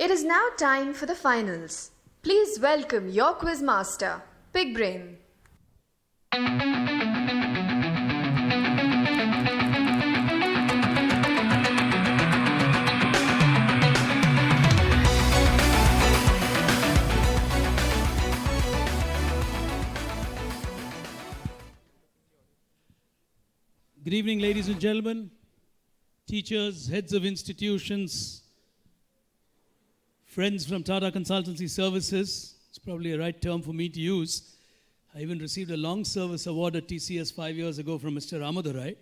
It is now time for the finals. Please welcome your quiz master, Big Brain. Good evening, ladies and gentlemen, teachers, heads of institutions, friends from Tata Consultancy Services. It's probably a right term for me to use. I even received a long service award at TCS 5 years ago from Mr. Ramadurai.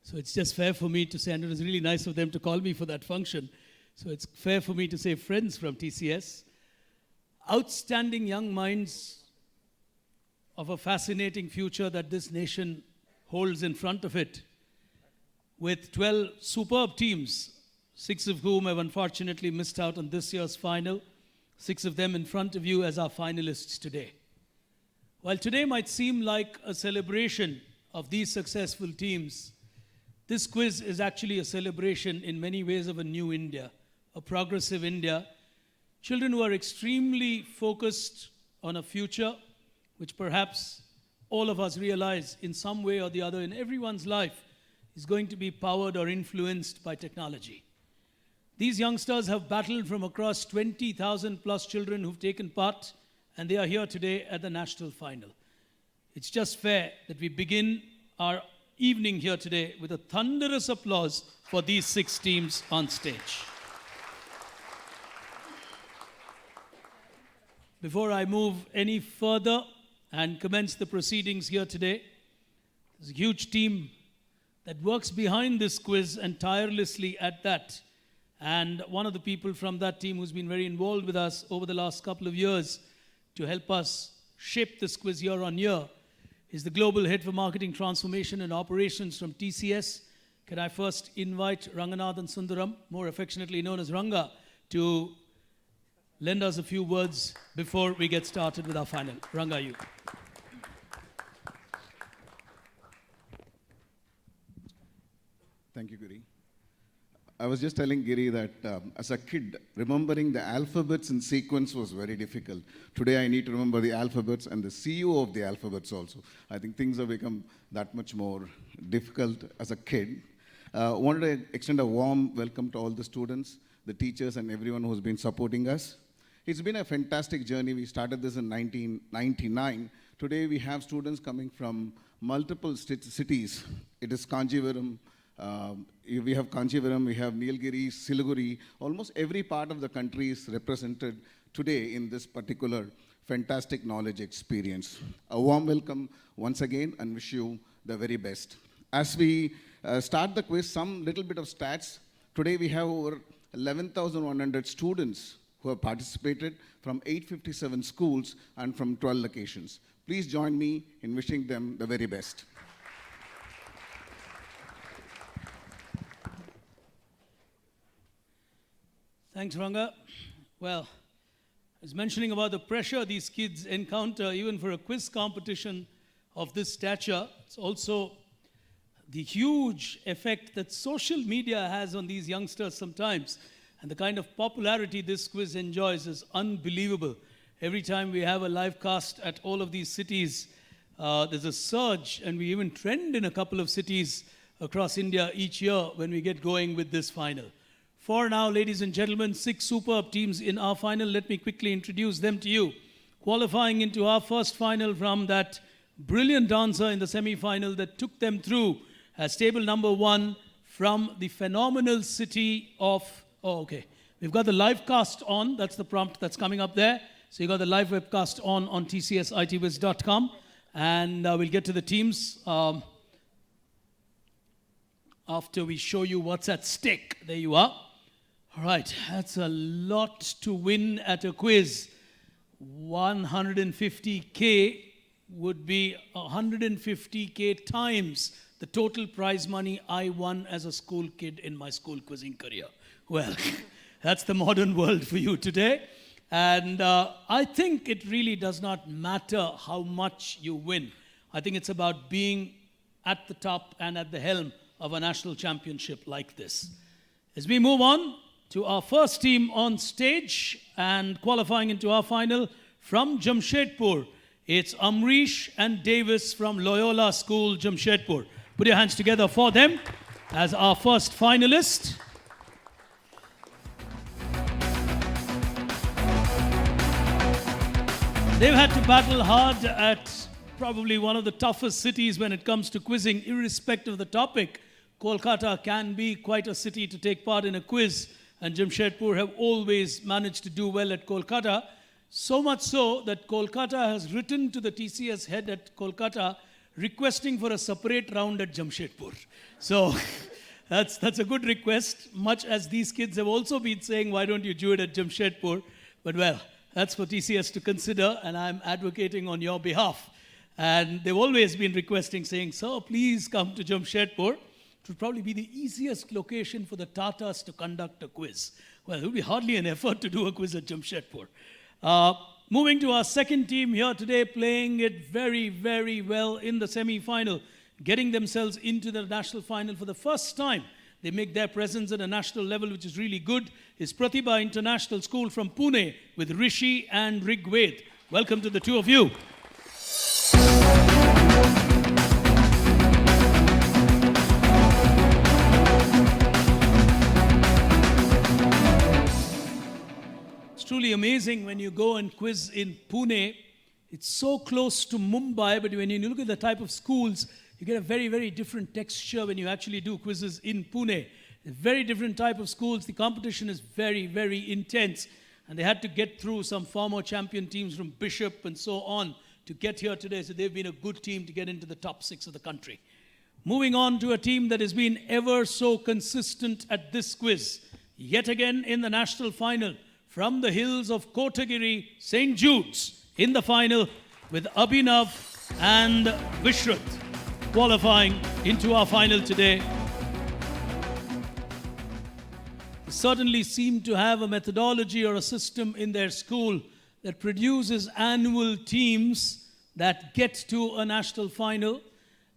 So it's just fair for me to say, and it was really nice of them to call me for that function. So it's fair for me to say friends from TCS. Outstanding young minds of a fascinating future that this nation holds in front of it, with 12 superb teams, 6 of whom have unfortunately missed out on this year's final, 6 of them in front of you as our finalists today. While today might seem like a celebration of these successful teams, this quiz is actually a celebration in many ways of a new India, a progressive India, children who are extremely focused on a future which perhaps all of us realize in some way or the other in everyone's life is going to be powered or influenced by technology. These youngsters have battled from across 20,000 plus children who've taken part, and they are here today at the national final. It's just fair that we begin our evening here today with a thunderous applause for these 6 teams on stage. Before I move any further and commence the proceedings here today, there's a huge team that works behind this quiz and tirelessly at that. And one of the people from that team who's been very involved with us over the last couple of years to help us shape this quiz year on year is the Global Head for Marketing Transformation and Operations from TCS. Can I first invite Ranganathan Sundaram, more affectionately known as Ranga, to lend us a few words before we get started with our final. Ranga, you. Thank you, Giri. I was just telling Giri that as a kid, remembering the alphabets in sequence was very difficult. Today I need to remember the alphabets and the CEO of the alphabets also. I think things have become that much more difficult as a kid. Wanted to extend a warm welcome to all the students, the teachers, and everyone who's been supporting us. It's been a fantastic journey. We started this in 1999. Today we have students coming from multiple cities. It is Kanjivaram, we have Kanchivaram, we have Nilgiri, Siliguri. Almost every part of the country is represented today in this particular fantastic knowledge experience. A warm welcome once again and wish you the very best. As we start the quiz, some little bit of stats. Today we have over 11,100 students who have participated from 857 schools and from 12 locations. Please join me in wishing them the very best. Thanks, Ranga. Well, I was mentioning about the pressure these kids encounter even for a quiz competition of this stature. It's also the huge effect that social media has on these youngsters sometimes. And the kind of popularity this quiz enjoys is unbelievable. Every time we have a live cast at all of these cities, there's a surge, and we even trend in a couple of cities across India each year when we get going with this final. For now, ladies and gentlemen, 6 superb teams in our final. Let me quickly introduce them to you. Qualifying into our first final from that brilliant dancer in the semi-final that took them through as table number 1 from the phenomenal city of... Oh, okay. We've got the live cast on. That's the prompt that's coming up there. So you got the live webcast on tcsitwiz.com. And we'll get to the teams after we show you what's at stake. There you are. All right, that's a lot to win at a quiz. 150K would be 150K times the total prize money I won as a school kid in my school quizzing career. Well, that's the modern world for you today. And I think it really does not matter how much you win. I think it's about being at the top and at the helm of a national championship like this. As we move on to our first team on stage and qualifying into our final from Jamshedpur. It's Amrish and Davis from Loyola School, Jamshedpur. Put your hands together for them as our first finalist. They've had to battle hard at probably one of the toughest cities when it comes to quizzing, irrespective of the topic. Kolkata can be quite a city to take part in a quiz, and Jamshedpur have always managed to do well at Kolkata. So much so that Kolkata has written to the TCS head at Kolkata requesting for a separate round at Jamshedpur. So that's a good request, much as these kids have also been saying, why don't you do it at Jamshedpur? But well, that's for TCS to consider, and I'm advocating on your behalf. And they've always been requesting, saying, sir, please come to Jamshedpur. It would probably be the easiest location for the Tatas to conduct a quiz. Well, it would be hardly an effort to do a quiz at Jamshedpur. Moving to our second team here today, playing it very, very well in the semi-final, getting themselves into the national final for the first time. They make their presence at a national level, which is really good, is Pratibha International School from Pune with Rishi and Rigved. Welcome to the two of you. It's truly amazing when you go and quiz in Pune. It's so close to Mumbai, but when you look at the type of schools, you get a very, very different texture when you actually do quizzes in Pune. A very different type of schools. The competition is very, very intense. And they had to get through some former champion teams from Bishop and so on to get here today. So they've been a good team to get into the top 6 of the country. Moving on to a team that has been ever so consistent at this quiz. Yet again in the national final. From the hills of Kotagiri, St. Jude's in the final with Abhinav and Vishruth qualifying into our final today. They certainly seem to have a methodology or a system in their school that produces annual teams that get to a national final.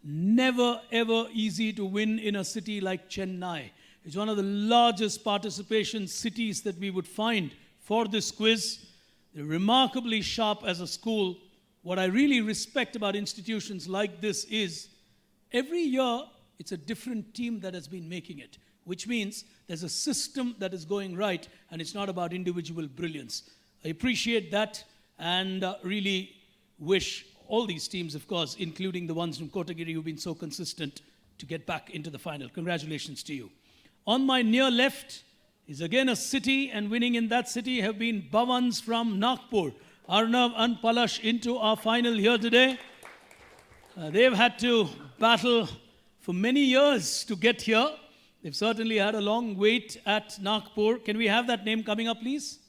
Never ever easy to win in a city like Chennai. It's one of the largest participation cities that we would find for this quiz. They're remarkably sharp as a school. What I really respect about institutions like this is every year it's a different team that has been making it, which means there's a system that is going right and it's not about individual brilliance. I appreciate that and really wish all these teams, of course, including the ones from Kotagiri who've been so consistent, to get back into the final. Congratulations to you. On my near left is again a city, and winning in that city have been Bhavans from Nagpur. Arnav and Palash into our final here today. They've had to battle for many years to get here. They've certainly had a long wait at Nagpur. Can we have that name coming up, please?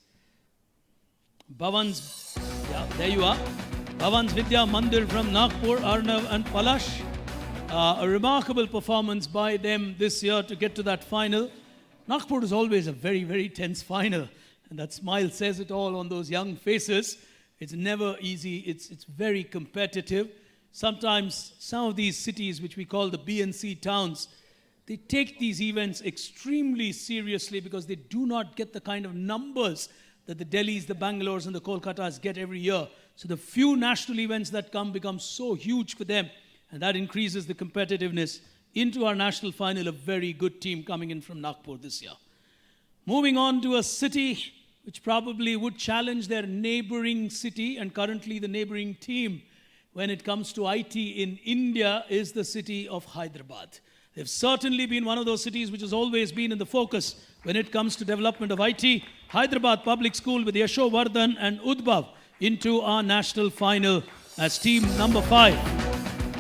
Bhavans, yeah, there you are. Bhavan's Vidya Mandir from Nagpur, Arnav and Palash. A remarkable performance by them this year to get to that final. Nagpur is always a very, very tense final. And that smile says it all on those young faces. It's never easy. It's very competitive. Sometimes some of these cities, which we call the B and C towns, they take these events extremely seriously because they do not get the kind of numbers that the Delhis, the Bangalores, and the Kolkatas get every year. So the few national events that come become so huge for them, and that increases the competitiveness. Into our national final, a very good team coming in from Nagpur this year. Moving on to a city which probably would challenge their neighboring city, and currently the neighboring team when it comes to IT in India is the city of Hyderabad. They've certainly been one of those cities which has always been in the focus when it comes to development of IT. Hyderabad Public School with Yashovardhan and Udbhav into our national final as team number 5.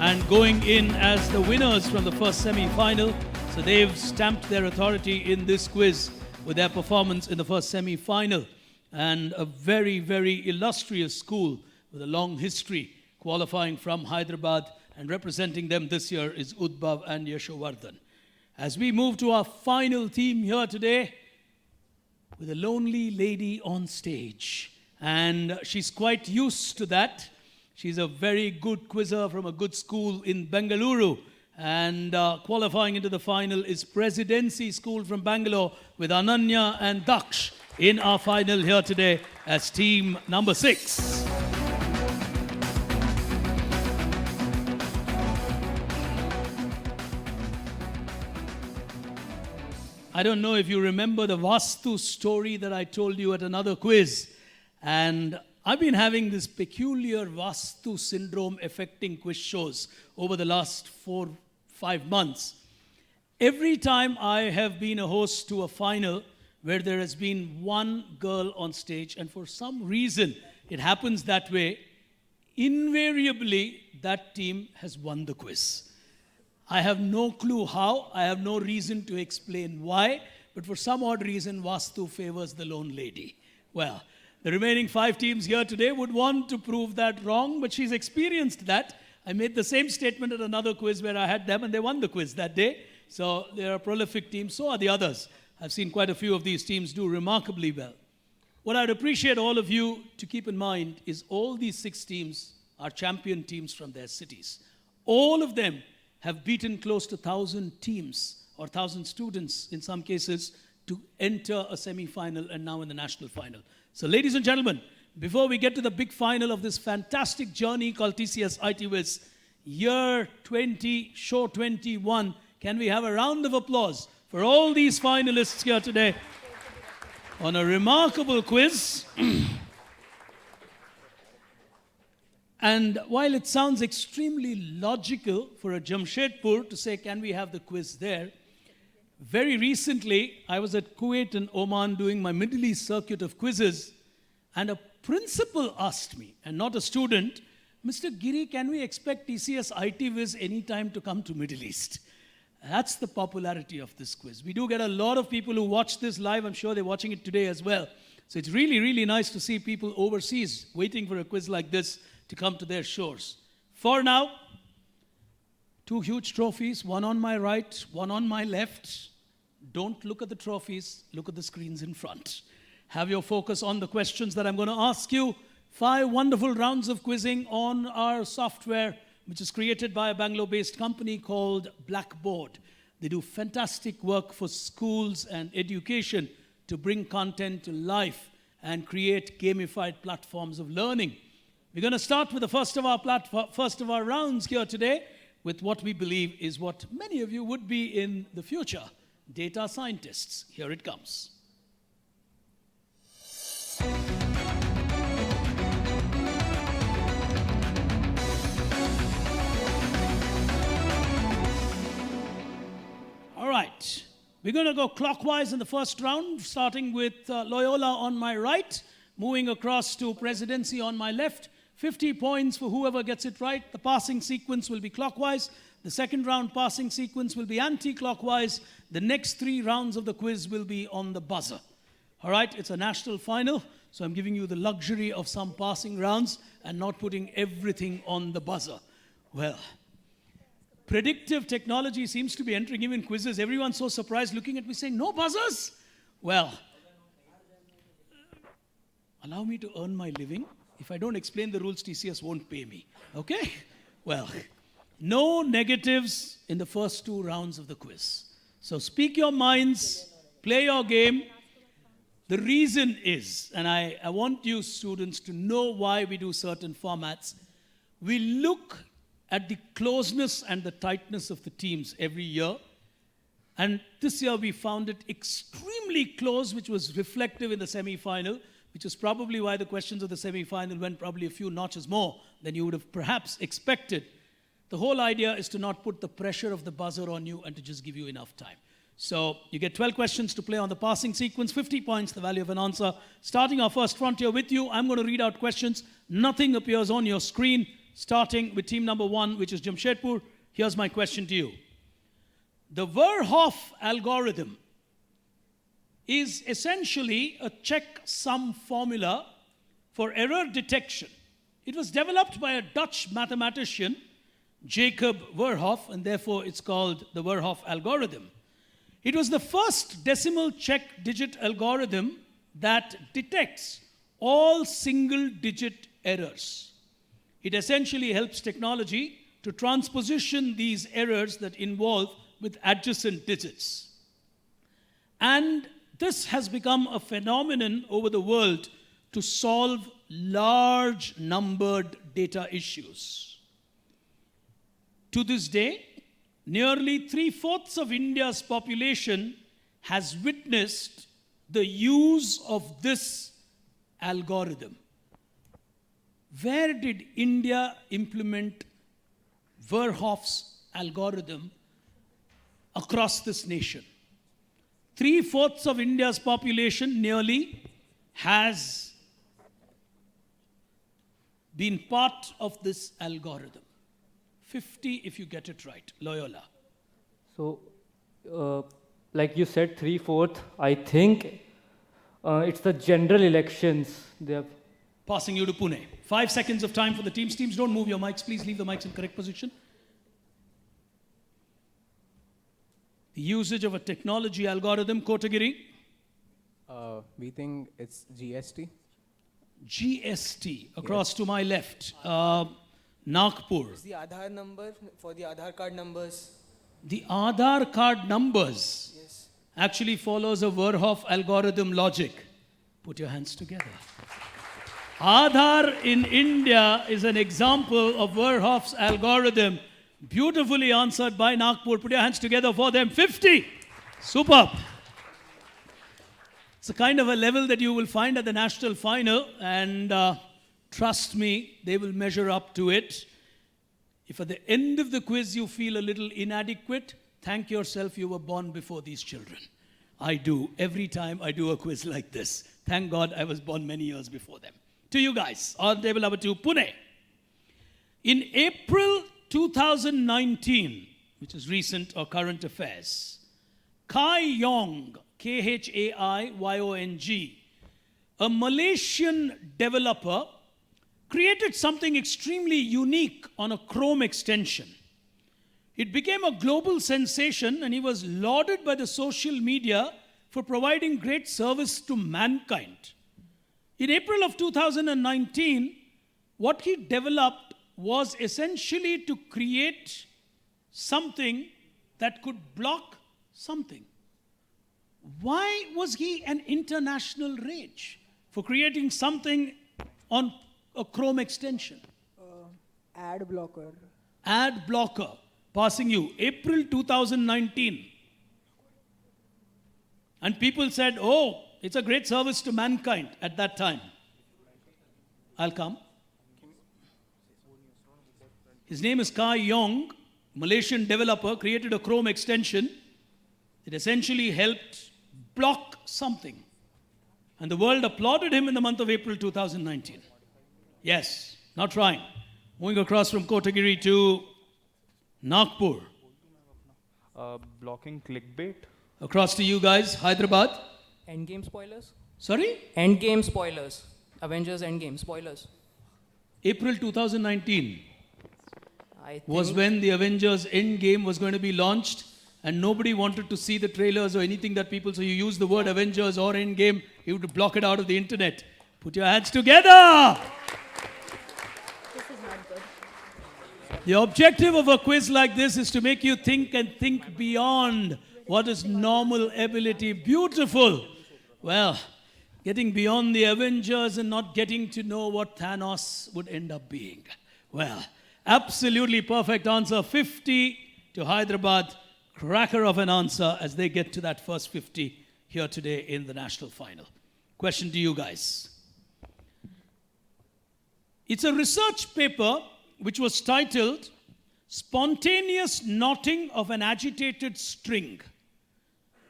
And going in as the winners from the first semi-final. So they've stamped their authority in this quiz with their performance in the first semi-final. And a very, very illustrious school with a long history qualifying from Hyderabad, and representing them this year is Udbhav and Yashovardhan. As we move to our final team here today, with a lonely lady on stage. And she's quite used to that. She's a very good quizzer from a good school in Bengaluru. And qualifying into the final is Presidency School from Bangalore with Ananya and Daksh in our final here today as team number 6. I don't know if you remember the Vastu story that I told you at another quiz. And I've been having this peculiar Vastu syndrome affecting quiz shows over the last 4-5 months. Every time I have been a host to a final where there has been one girl on stage, and for some reason it happens that way, invariably that team has won the quiz. I have no clue how, I have no reason to explain why, but for some odd reason, Vastu favors the lone lady. Well, the remaining 5 teams here today would want to prove that wrong, but she's experienced that. I made the same statement at another quiz where I had them, and they won the quiz that day. So they're a prolific team, so are the others. I've seen quite a few of these teams do remarkably well. What I'd appreciate all of you to keep in mind is all these 6 teams are champion teams from their cities. All of them have beaten close to 1,000 teams or 1,000 students in some cases to enter a semi-final and now in the national final. So ladies and gentlemen, before we get to the big final of this fantastic journey called TCS IT Wiz, year 20, show 21, can we have a round of applause for all these finalists here today on a remarkable quiz? And while it sounds extremely logical for a Jamshedpur to say, can we have the quiz there? Very recently, I was at Kuwait and Oman doing my Middle East circuit of quizzes, and a principal asked me, and not a student, Mr. Giri, can we expect TCS IT Wiz anytime to come to Middle East? That's the popularity of this quiz. We do get a lot of people who watch this live. I'm sure they're watching it today as well. So it's really, really nice to see people overseas waiting for a quiz like this to come to their shores. For now, 2 huge trophies, one on my right, one on my left. Don't look at the trophies, look at the screens in front. Have your focus on the questions that I'm going to ask you. 5 wonderful rounds of quizzing on our software, which is created by a Bangalore-based company called Blackboard. They do fantastic work for schools and education to bring content to life and create gamified platforms of learning. We're going to start with the first of our rounds here today with what we believe is what many of you would be in the future, data scientists. Here it comes. All right, we're going to go clockwise in the first round, starting with Loyola on my right, moving across to Presidency on my left. 50 points for whoever gets it right. The passing sequence will be clockwise. The second round passing sequence will be anti-clockwise. The next 3 rounds of the quiz will be on the buzzer. All right, it's a national final, so I'm giving you the luxury of some passing rounds and not putting everything on the buzzer. Well, predictive technology seems to be entering even quizzes. Everyone's so surprised looking at me saying, no buzzers? Well, allow me to earn my living. If I don't explain the rules, TCS won't pay me. Okay? Well, no negatives in the first 2 rounds of the quiz. So speak your minds, play your game. The reason is, and I want you students to know why we do certain formats. We look at the closeness and the tightness of the teams every year. And this year we found it extremely close, which was reflective in the semi-final, which is probably why the questions of the semi-final went probably a few notches more than you would have perhaps expected. The whole idea is to not put the pressure of the buzzer on you and to just give you enough time. So you get 12 questions to play on the passing sequence, 50 points, the value of an answer. Starting our first frontier with you, I'm going to read out questions. Nothing appears on your screen. Starting with team number 1, which is Jamshedpur. Here's my question to you. The Verhoeff algorithm is essentially a checksum formula for error detection. It was developed by a Dutch mathematician, Jacob Verhoeff, and therefore it's called the Verhoeff algorithm. It was the first decimal check digit algorithm that detects all single digit errors. It essentially helps technology to transposition these errors that involve with adjacent digits. And this has become a phenomenon over the world to solve large numbered data issues. To this day, nearly 3/4 of India's population has witnessed the use of this algorithm. Where did India implement Verhoef's algorithm across this nation? 3/4 of India's population nearly has been part of this algorithm. 50 if you get it right. Loyola. So, like you said, 3/4, I think it's the general elections. They have. Passing you to Pune. 5 seconds of time for the teams. Teams, don't move your mics. Please leave the mics in correct position. The usage of a technology algorithm, Kotagiri. We think it's GST. GST, across to my left. Nagpur. It's the Aadhaar number for the Aadhaar card numbers. The Aadhaar card numbers actually follows a Verhoef algorithm logic. Put your hands together. Aadhaar in India is an example of Verhoef's algorithm. Beautifully answered by Nagpur. Put your hands together for them. 50. Superb. It's a kind of a level that you will find at the national final, and trust me, they will measure up to it. If at the end of the quiz you feel a little inadequate, thank yourself you were born before these children. I do. Every time I do a quiz like this. Thank God I was born many years before them. To you guys, on table number 2, Pune. In April 2019, which is recent or current affairs, Khaiyong, Khayong, a Malaysian developer, created something extremely unique on a Chrome extension. It became a global sensation, and he was lauded by the social media for providing great service to mankind. In April of 2019, what he developed was essentially to create something that could block something. Why was he an international rage for creating something on a Chrome extension? Ad blocker. Ad blocker. Passing you, April 2019. And people said, oh, it's a great service to mankind at that time. I'll come. His name is Khaiyong, Malaysian developer, created a Chrome extension. It essentially helped block something. And the world applauded him in the month of April 2019. Yes, not trying. Moving across from Kotagiri to Nagpur. Blocking clickbait. Across to you guys, Hyderabad. Endgame spoilers? Sorry? Endgame spoilers. Avengers Endgame spoilers. April 2019 I was think when the Avengers Endgame was going to be launched, and nobody wanted to see the trailers or anything that people, so you use the word Avengers or Endgame, you would block it out of the internet. Put your hands together! The objective of a quiz like this is to make you think and think beyond what is normal ability. Beautiful. Well, getting beyond the Avengers and not getting to know what Thanos would end up being. Well, absolutely perfect answer. 50 to Hyderabad. Cracker of an answer as they get to that first 50 here today in the national final. Question to you guys. It's a research paper which was titled Spontaneous Knotting of an Agitated String.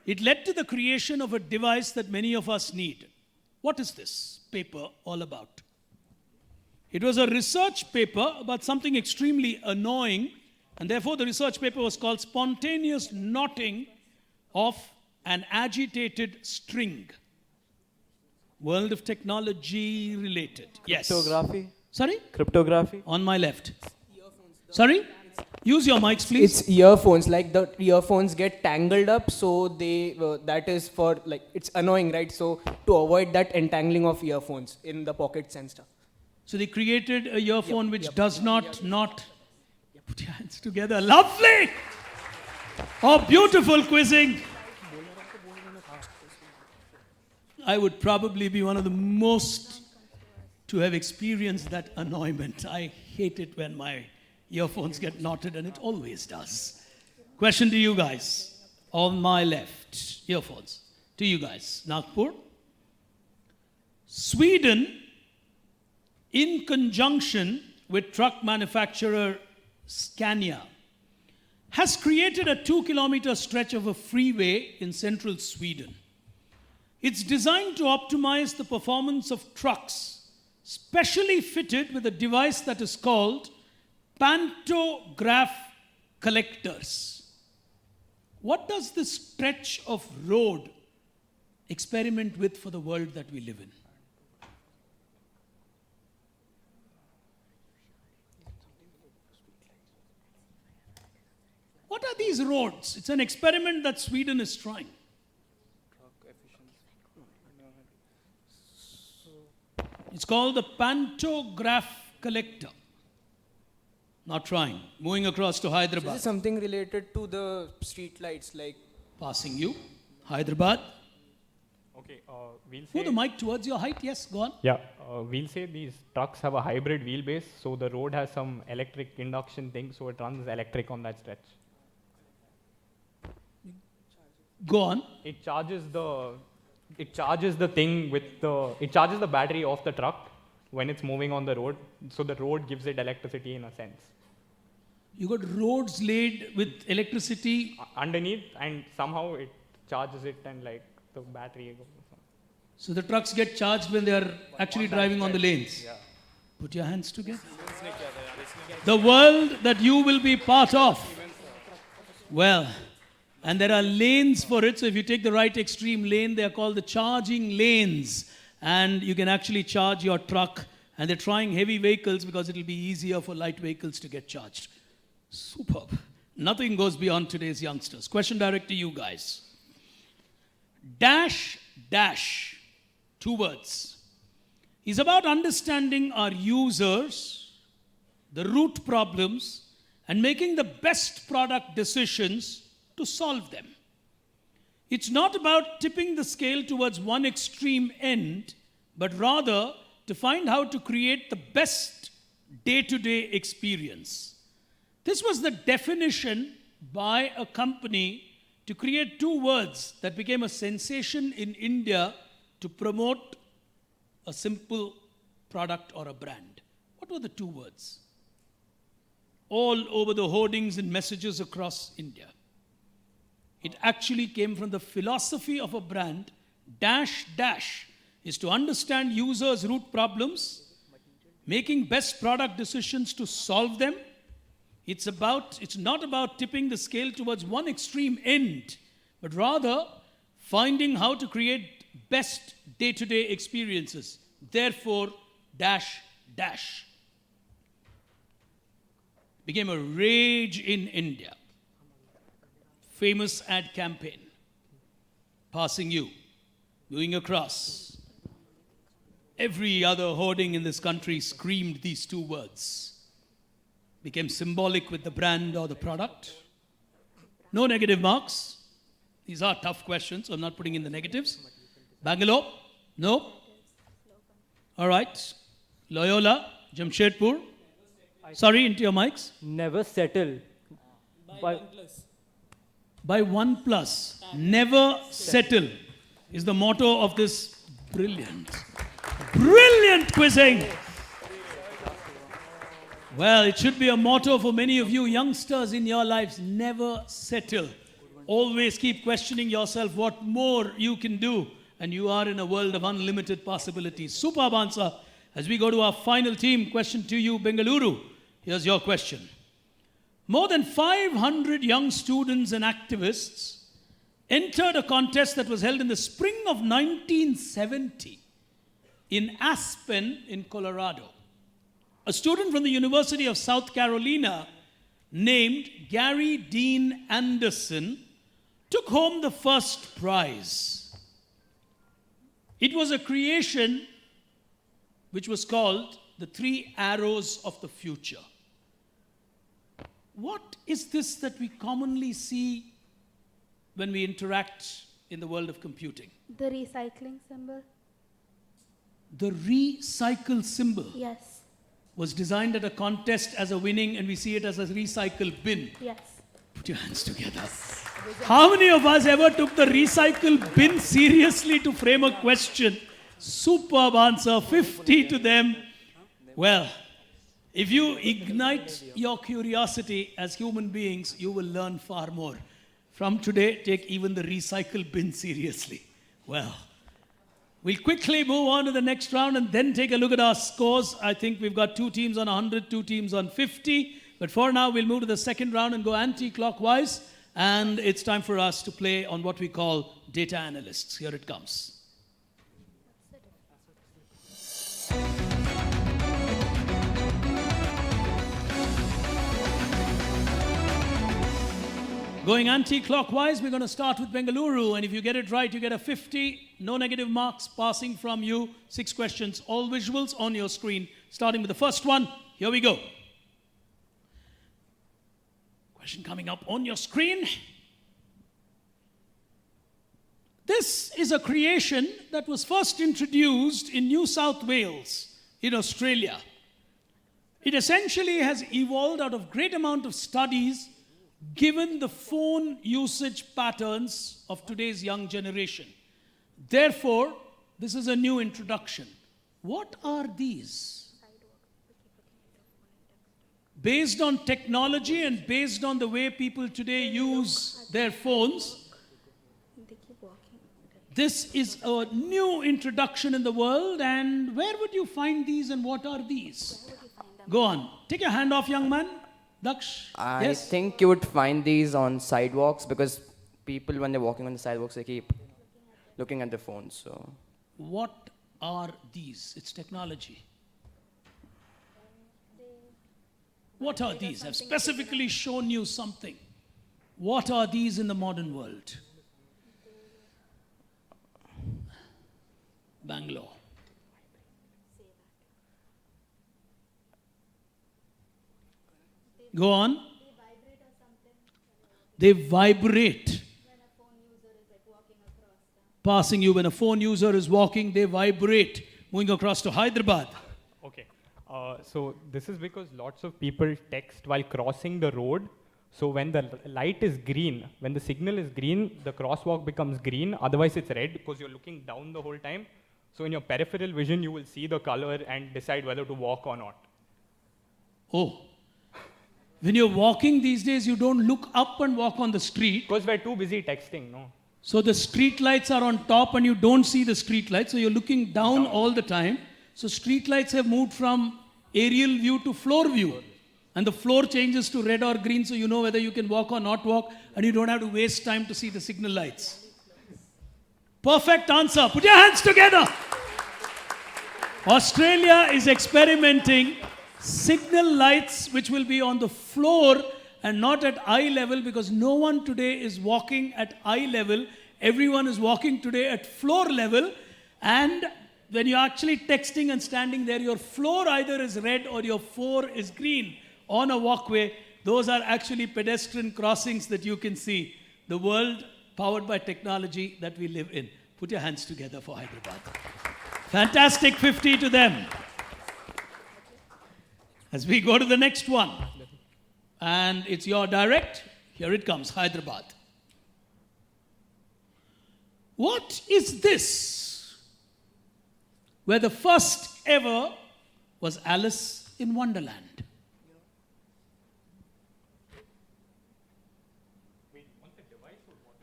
It led to the creation of a device that many of us need. What is this paper all about? It was a research paper about something extremely annoying, and therefore the research paper was called Spontaneous Knotting of an Agitated String. World of technology related. Yes. Cryptography. Sorry? Cryptography. On my left. Sorry? Use your mics, please. it's earphones. Like the earphones get tangled up, so they that is for like it's annoying, right? So to avoid that entangling of earphones in the pockets and stuff. So they created a earphone which does not knot. Put your hands together. Lovely! Oh, beautiful quizzing. I would probably be one of the most to have experienced that annoyment. I hate it when my earphones get knotted, and it always does. Question to you guys. On my left, earphones. To you guys. Nagpur. Sweden, in conjunction with truck manufacturer Scania, has created a 2-kilometer stretch of a freeway in central Sweden. It's designed to optimize the performance of trucks, specially fitted with a device that is called pantograph collectors. What does this stretch of road experiment with for the world that we live in? What are these roads? It's an experiment that Sweden is trying. It's called the pantograph collector. Not trying. Moving across to Hyderabad. Is it something related to the street lights, like? Passing you. Hyderabad. Okay, we'll say. Move the mic towards your height. Yes, go on. Yeah, we'll say these trucks have a hybrid wheelbase, so the road has some electric induction thing, so it runs electric on that stretch. Go on. It charges the thing with it charges the battery of the truck when it's moving on the road, so the road gives it electricity in a sense. You got roads laid with electricity. Underneath, and somehow it charges it, and like the battery goes. So the trucks get charged when they are actually driving on the lanes. Yeah. Put your hands together. The world that you will be part of. Well, and there are lanes for it. So if you take the right extreme lane, they are called the charging lanes. And you can actually charge your truck. And they're trying heavy vehicles because it will be easier for light vehicles to get charged. Superb. Nothing goes beyond today's youngsters. Question direct to you guys. Dash, dash. 2 words. Is about understanding our users, the root problems, and making the best product decisions to solve them. It's not about tipping the scale towards one extreme end, but rather to find how to create the best day-to-day experience. This was the definition by a company to create 2 words that became a sensation in India to promote a simple product or a brand. What were the 2 words? All over the hoardings and messages across India. It actually came from the philosophy of a brand. Dash, dash is to understand users' root problems, making best product decisions to solve them. It's not about tipping the scale towards one extreme end, but rather finding how to create best day-to-day experiences. Therefore, dash, dash became a rage in India. Famous ad campaign. Passing you, moving across. Every other hoarding in this country screamed these 2 words. Became symbolic with the brand or the product. No negative marks. These are tough questions, so I'm not putting in the negatives. Bangalore? No? All right. Loyola, Jamshedpur. Sorry, into your mics. Never settle. By 1+. Never settle is the motto of this brilliant quizzing. Well, it should be a motto for many of you youngsters in your lives. Never settle. Always keep questioning yourself what more you can do. And you are in a world of unlimited possibilities. Superb answer. As we go to our final team, question to you, Bengaluru. Here's your question. More than 500 young students and activists entered a contest that was held in the spring of 1970 in Aspen, in Colorado. A student from the University of South Carolina named Gary Dean Anderson took home the first prize. It was a creation which was called the 3 Arrows of the Future. What is this that we commonly see when we interact in the world of computing? The recycling symbol? The recycle symbol Yes. was designed at a contest as a winning, and we see it as a recycle bin. Yes. Put your hands together. How many of us ever took the recycle bin seriously to frame a question? Superb answer, 50 to them. Well, if you ignite your curiosity as human beings, you will learn far more. From today, take even the recycle bin seriously. Well, we'll quickly move on to the next round and then take a look at our scores. I think we've got 2 teams on 100, 2 teams on 50. But for now, we'll move to the second round and go anti-clockwise. And it's time for us to play on what we call data analysts. Here it comes. Going anti-clockwise, we're going to start with Bengaluru. And if you get it right, you get a 50. No negative marks passing from you. 6 questions, all visuals on your screen. Starting with the first one. Here we go. Question coming up on your screen. This is a creation that was first introduced in New South Wales in Australia. It essentially has evolved out of great amount of studies given the phone usage patterns of today's young generation. Therefore, this is a new introduction. What are these? Based on technology and based on the way people today use their phones, this is a new introduction in the world. And where would you find these and what are these? Go on. Take your hand off, young man. Daksh? I Yes? think you would find these on sidewalks because people, when they're walking on the sidewalks, they keep looking at their phones. So, What are these? It's technology. What are these? I've specifically shown you something. What are these in the modern world? Bangalore. Go on. They vibrate. Passing you when a phone user is walking, they vibrate. Moving across to Hyderabad. Okay. So this is because lots of people text while crossing the road. So when the light is green, when the signal is green, the crosswalk becomes green. Otherwise, it's red because you're looking down the whole time. So in your peripheral vision, you will see the color and decide whether to walk or not. Oh. When you're walking these days, you don't look up and walk on the street. Because we're too busy texting, no? So the street lights are on top and you don't see the street lights. So you're looking down all the time. So street lights have moved from aerial view to floor view. And the floor changes to red or green so you know whether you can walk or not walk. And you don't have to waste time to see the signal lights. Perfect answer. Put your hands together. Australia is experimenting signal lights which will be on the floor and not at eye level, because no one today is walking at eye level. Everyone is walking today at floor level. And when you're actually texting and standing there, your floor either is red or your floor is green on a walkway. Those are actually pedestrian crossings that you can see. The world powered by technology that we live in. Put your hands together for Hyderabad. Fantastic 50 to them. As we go to the next one. And it's your direct. Here it comes, Hyderabad. What is this? Where the first ever was Alice in Wonderland.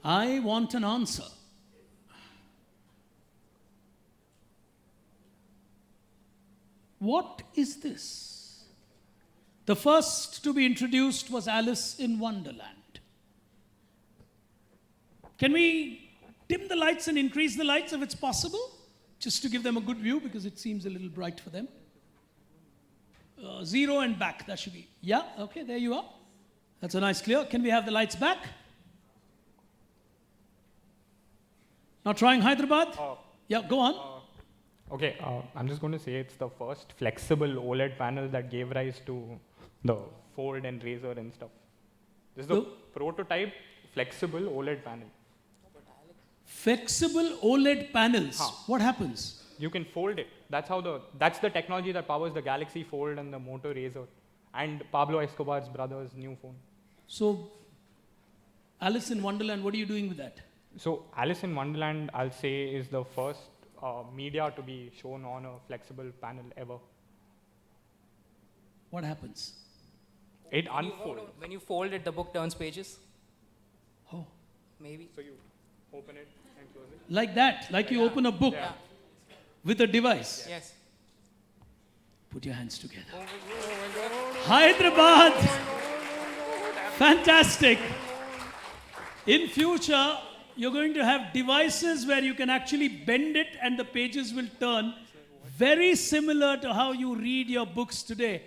I want an answer. What is this? The first to be introduced was Alice in Wonderland. Can we dim the lights and increase the lights if it's possible? Just to give them a good view because it seems a little bright for them. 0 and back, that should be. Yeah, okay, there you are. That's a nice clear. Can we have the lights back? Now trying Hyderabad? Yeah, go on. Okay, I'm just going to say it's the first flexible OLED panel that gave rise to the Ford and Razor and stuff. This is the prototype flexible OLED panel. Flexible OLED panels. What happens? You can fold it. That's the technology that powers the Galaxy Fold and the Moto Razr and Pablo Escobar's brother's new phone. So, Alice in Wonderland, what are you doing with that? So Alice in Wonderland, I'll say, is the first media to be shown on a flexible panel ever. What happens? It unfolds. When you fold it, the book turns pages. Oh. Maybe. So you open it and close it. Like that, like you open a book with a device. Yes. Put your hands together. Hyderabad! Fantastic. In future, you're going to have devices where you can actually bend it and the pages will turn, very similar to how you read your books today.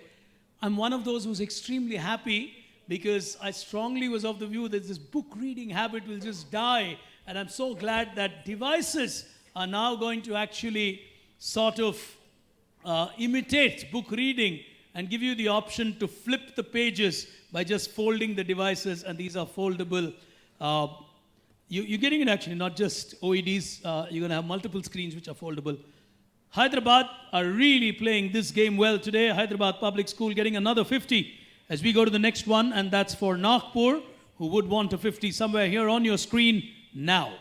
I'm one of those who's extremely happy because I strongly was of the view that this book reading habit will just die. And I'm so glad that devices are now going to actually sort of imitate book reading and give you the option to flip the pages by just folding the devices. And these are foldable. You're getting it actually, not just OEDs. You're going to have multiple screens which are foldable. Hyderabad are really playing this game well today. Hyderabad Public School getting another 50 as we go to the next one, and that's for Nagpur, who would want a 50 somewhere here on your screen now.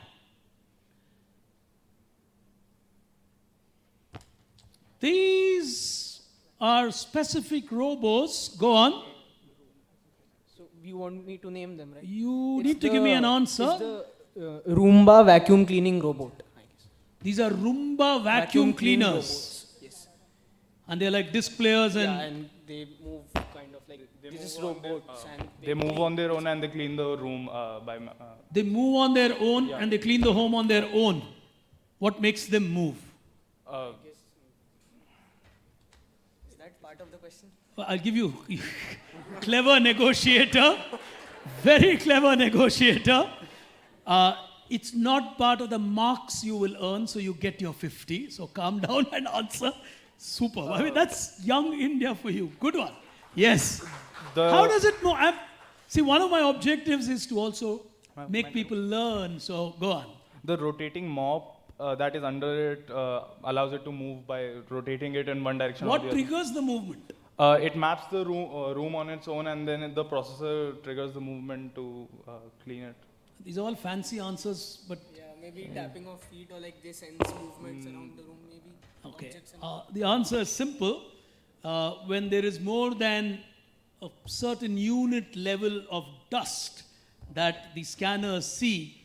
These are specific robos. Go on. So you want me to name them, right? You need to give me an answer. It's the Roomba vacuum cleaning robot. I guess. These are Roomba vacuum cleaners. robots. Yes. And they're like disc players and... Yeah, and they move kind of like this is robots and They move on their own and they clean the room They move on their own and they clean the home on their own. What makes them move? Is that part of the question? I'll give you clever negotiator, very clever negotiator. It's not part of the marks you will earn, so you get your 50. So calm down and answer. Super. I mean, that's young India for you. Good one. Yes. How does it know? See, one of my objectives is to also make people learn. So go on. The rotating mop that is under it allows it to move by rotating it in one direction. What triggers the movement? It maps the room on its own, and then the processor triggers the movement to clean it. These are all fancy answers, but... Yeah, maybe tapping of feet or like they sense movements around the room, maybe. Okay. The answer is simple. When there is more than a certain unit level of dust that the scanners see,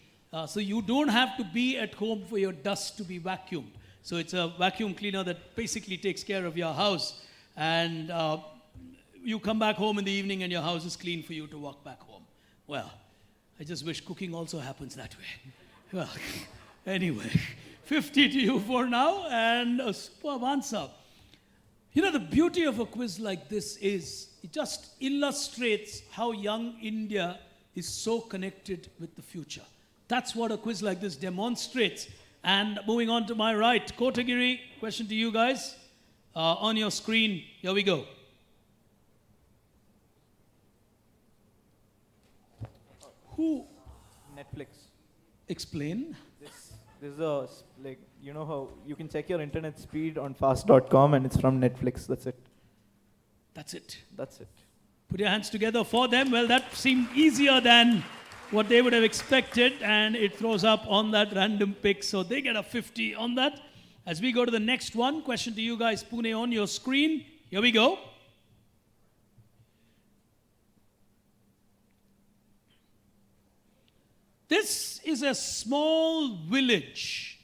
so you don't have to be at home for your dust to be vacuumed. So it's a vacuum cleaner that basically takes care of your house. And you come back home in the evening and your house is clean for you to walk back home. Well, I just wish cooking also happens that way. Well, anyway, 50 to you for now and a superb answer. You know, the beauty of a quiz like this is it just illustrates how young India is so connected with the future. That's what a quiz like this demonstrates. And moving on to my right, Kotagiri, question to you guys. On your screen, here we go. Who? Netflix. Explain. This is a, like, you know how you can check your internet speed on fast.com and it's from Netflix. That's it. That's it. That's it. Put your hands together for them. Well, that seemed easier than what they would have expected, and it throws up on that random pick. So they get a 50 on that. As we go to the next one, question to you guys, Pune, on your screen. Here we go. This is a small village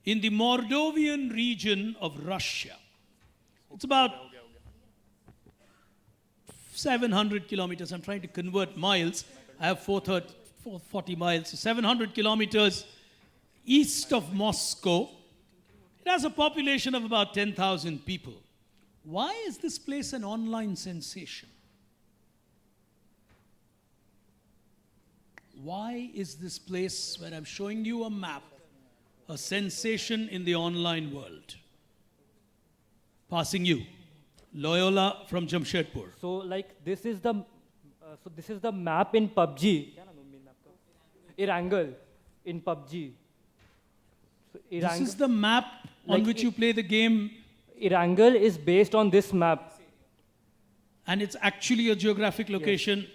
in the Moldovan region of Russia. It's about 700 kilometers. I'm trying to convert miles. I have 440 miles. So 700 kilometers east of Moscow. It has a population of about 10,000 people. Why is this place an online sensation? Why is this place, where I'm showing you a map, a sensation in the online world? Passing you. Loyola from Jamshedpur. So, like, this is the So this is the map in PUBG. Irangle in PUBG. So This is the map on which you play the game. Irangle is based on this map. And it's actually a geographic location. Yes.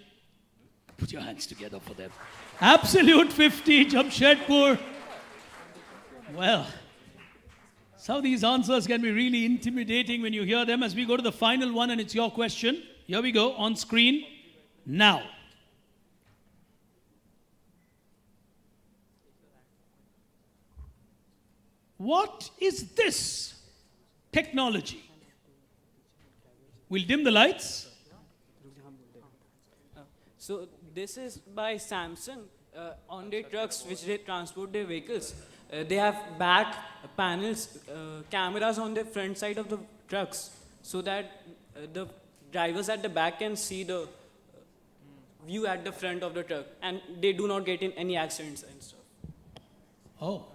Put your hands together for them. Absolute 50, Jamshedpur. Well, some of these answers can be really intimidating when you hear them. As we go to the final one, and it's your question. Here we go, on screen, now. What is this technology? We'll dim the lights. So this is by Samsung on their trucks which they transport their vehicles. They have back panels, cameras on the front side of the trucks so that the drivers at the back can see the view at the front of the truck and they do not get in any accidents and stuff. Oh,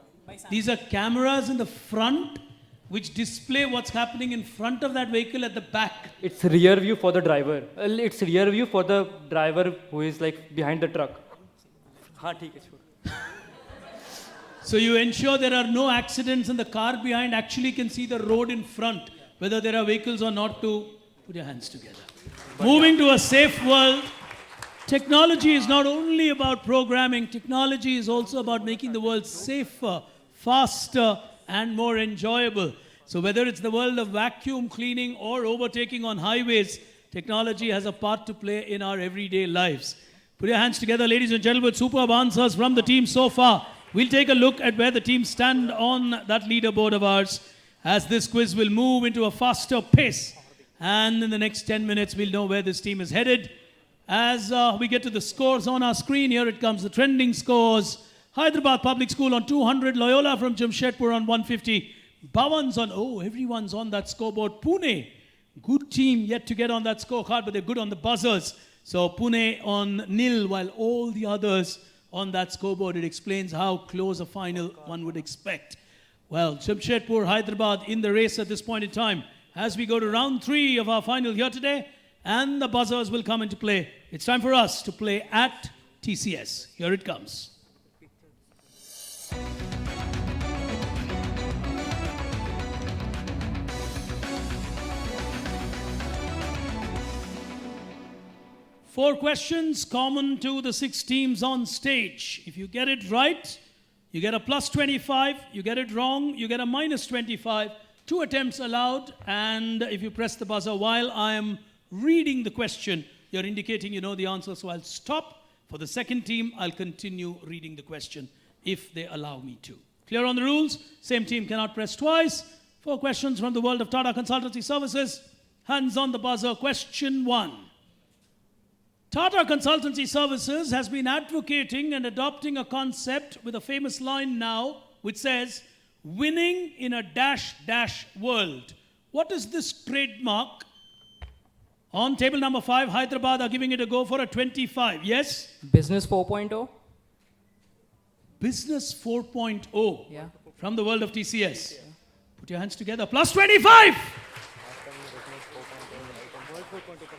these are cameras in the front which display what's happening in front of that vehicle at the back. It's rear view for the driver. It's rear view for the driver who is like behind the truck. So you ensure there are no accidents and the car behind actually can see the road in front, whether there are vehicles or not. To put your hands together. Moving to a safe world. Technology is not only about programming, technology is also about making the world safer, faster, and more enjoyable. So whether it's the world of vacuum cleaning or overtaking on highways, technology has a part to play in our everyday lives. Put your hands together, ladies and gentlemen. Superb answers from the team so far. We'll take a look at where the teams stand on that leaderboard of ours as this quiz will move into a faster pace. And in the next 10 minutes, we'll know where this team is headed. As we get to the scores on our screen, here it comes, the trending scores. Hyderabad Public School on 200, Loyola from Jamshedpur on 150. Bhavan's on, everyone's on that scoreboard. Pune, good team yet to get on that scorecard, but they're good on the buzzers. So Pune on nil, while all the others on that scoreboard. It explains how close a final one would expect. Well, Jamshedpur, Hyderabad in the race at this point in time. As we go to round 3 of our final here today, and the buzzers will come into play. It's time for us to play at TCS. Here it comes. Four questions common to the 6 teams on stage. If you get it right, you get a plus 25. You get it wrong, you get a minus 25. 2 attempts allowed, and if you press the buzzer while I am reading the question, you're indicating you know the answer, so I'll stop. For the second team, I'll continue reading the question if they allow me to. Clear on the rules? Same team cannot press twice. 4 questions from the world of Tata Consultancy Services. Hands on the buzzer. Question 1. Tata Consultancy Services has been advocating and adopting a concept with a famous line now, which says, winning in a dash world. What is this trademark? On table number 5, Hyderabad are giving it a go for a 25. Yes? Business 4.0. Business 4.0. Yeah. From the world of TCS. Yeah. Put your hands together. Plus 25.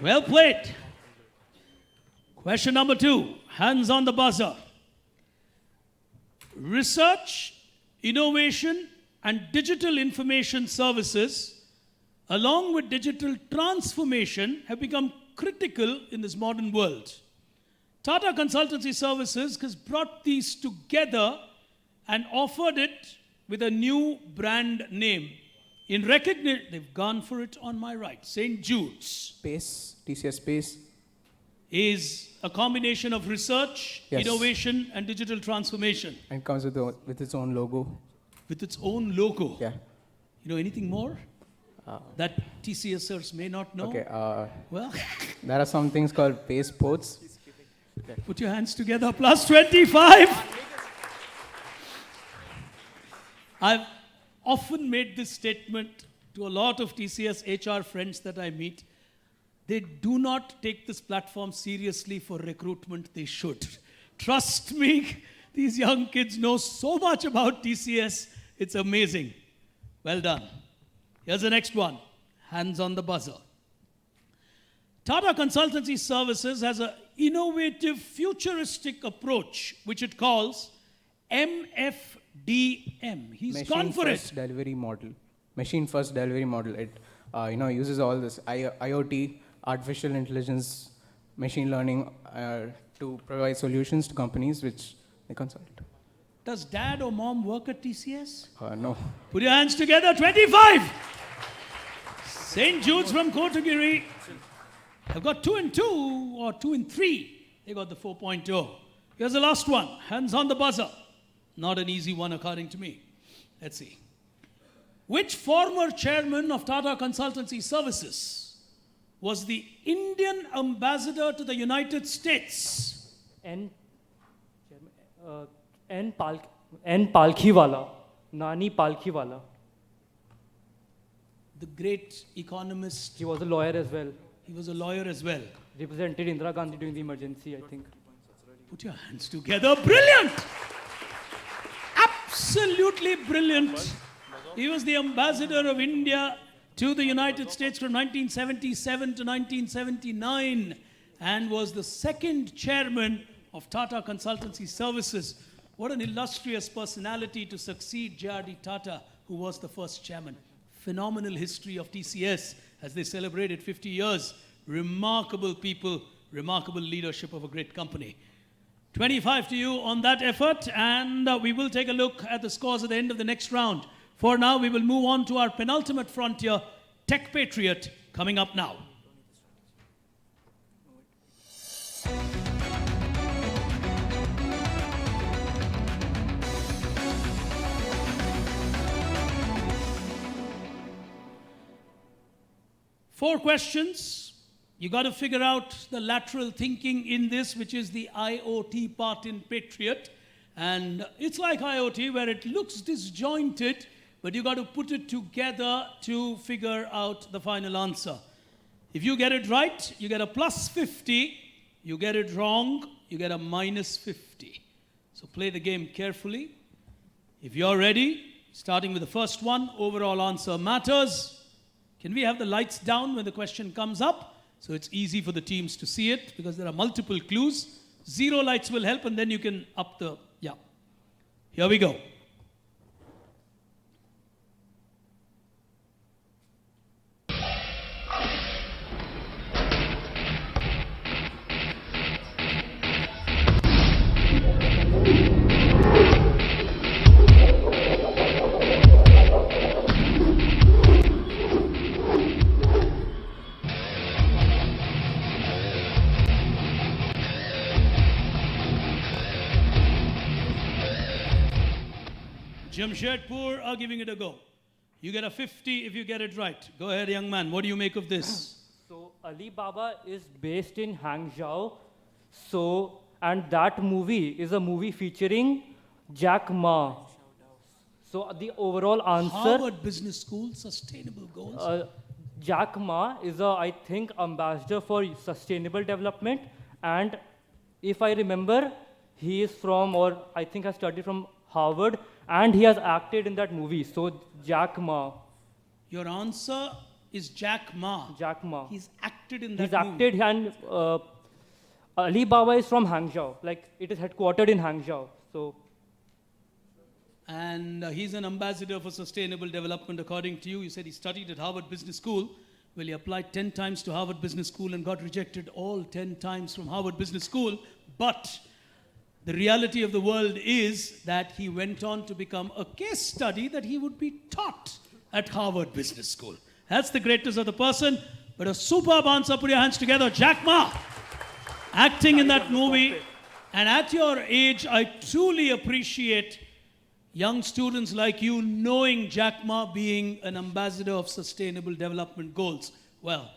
Well played. Question number 2. Hands on the buzzer. Research, innovation, and digital information services, along with digital transformation, have become critical in this modern world. Tata Consultancy Services has brought these together and offered it with a new brand name. In recognition, they've gone for it on my right. St. Jude's. Space, TCS Space. Is a combination of research, Yes. innovation, and digital transformation. And comes with its own logo. With its own logo. Yeah. You know anything more that TCSers may not know? Okay. Well, there are some things called pace ports. put your hands together. Plus 25. I've often made this statement to a lot of TCS HR friends that I meet. They do not take this platform seriously for recruitment. They should. Trust me, these young kids know so much about TCS. It's amazing. Well done. Here's the next one. Hands on the buzzer. Tata Consultancy Services has a innovative, futuristic approach, which it calls MFDM. He's gone for it. Delivery model. Machine first delivery model. It uses all this IoT, artificial intelligence, machine learning to provide solutions to companies which they consult. Does dad or mom work at TCS? No. Put your hands together. 25. St. Jude's from Kotagiri have got 2 and 2 or 2 and 3. They got the 4.0. Here's the last one. Hands on the buzzer. Not an easy one according to me. Let's see. Which former chairman of Tata Consultancy Services was the Indian ambassador to the United States? N. Palkhiwala. Nani Palkhiwala. The great economist. He was a lawyer as well. He was a lawyer as well. Represented Indira Gandhi during the emergency, I think. Put your hands together. Brilliant! Absolutely brilliant. He was the ambassador of India to the United States from 1977 to 1979 and was the second chairman of Tata Consultancy Services. What an illustrious personality to succeed J.R.D. Tata, who was the first chairman. Phenomenal history of TCS as they celebrated 50 years. Remarkable people, remarkable leadership of a great company. 25 to you on that effort, and we will take a look at the scores at the end of the next round. For now, we will move on to our penultimate frontier, Tech Patriot, coming up now. Four questions. You got to figure out the lateral thinking in this, which is the IoT part in Patriot. And it's like IoT where it looks disjointed, but you got to put it together to figure out the final answer. If you get it right, you get a plus 50. You get it wrong, you get a minus 50. So play the game carefully. If you're ready, starting with the first one, overall answer matters. Can we have the lights down when the question comes up? So it's easy for the teams to see it because there are multiple clues. 0 lights will help and then you can up the, yeah. Here we go. Jamshedpur are giving it a go. You get a 50 if you get it right. Go ahead, young man. What do you make of this? So Alibaba is based in Hangzhou. So, and that movie is a movie featuring Jack Ma. So the overall answer... Harvard Business School, Sustainable Goals. Jack Ma is I think, ambassador for sustainable development. And if I remember, he is from, or I think has studied from Harvard. And he has acted in that movie. So, Jack Ma. Your answer is Jack Ma. Jack Ma. He's acted in that He's movie. acted, and Alibaba is from Hangzhou. Like, it is headquartered in Hangzhou. So. And he's an ambassador for sustainable development, according to you. You said he studied at Harvard Business School. Well, he applied 10 times to Harvard Business School and got rejected all 10 times from Harvard Business School. But the reality of the world is that he went on to become a case study that he would be taught at Harvard Business School. That's the greatness of the person. But a superb answer. Put your hands together. Jack Ma, acting in that movie. And at your age, I truly appreciate young students like you knowing Jack Ma being an ambassador of sustainable development goals. Well,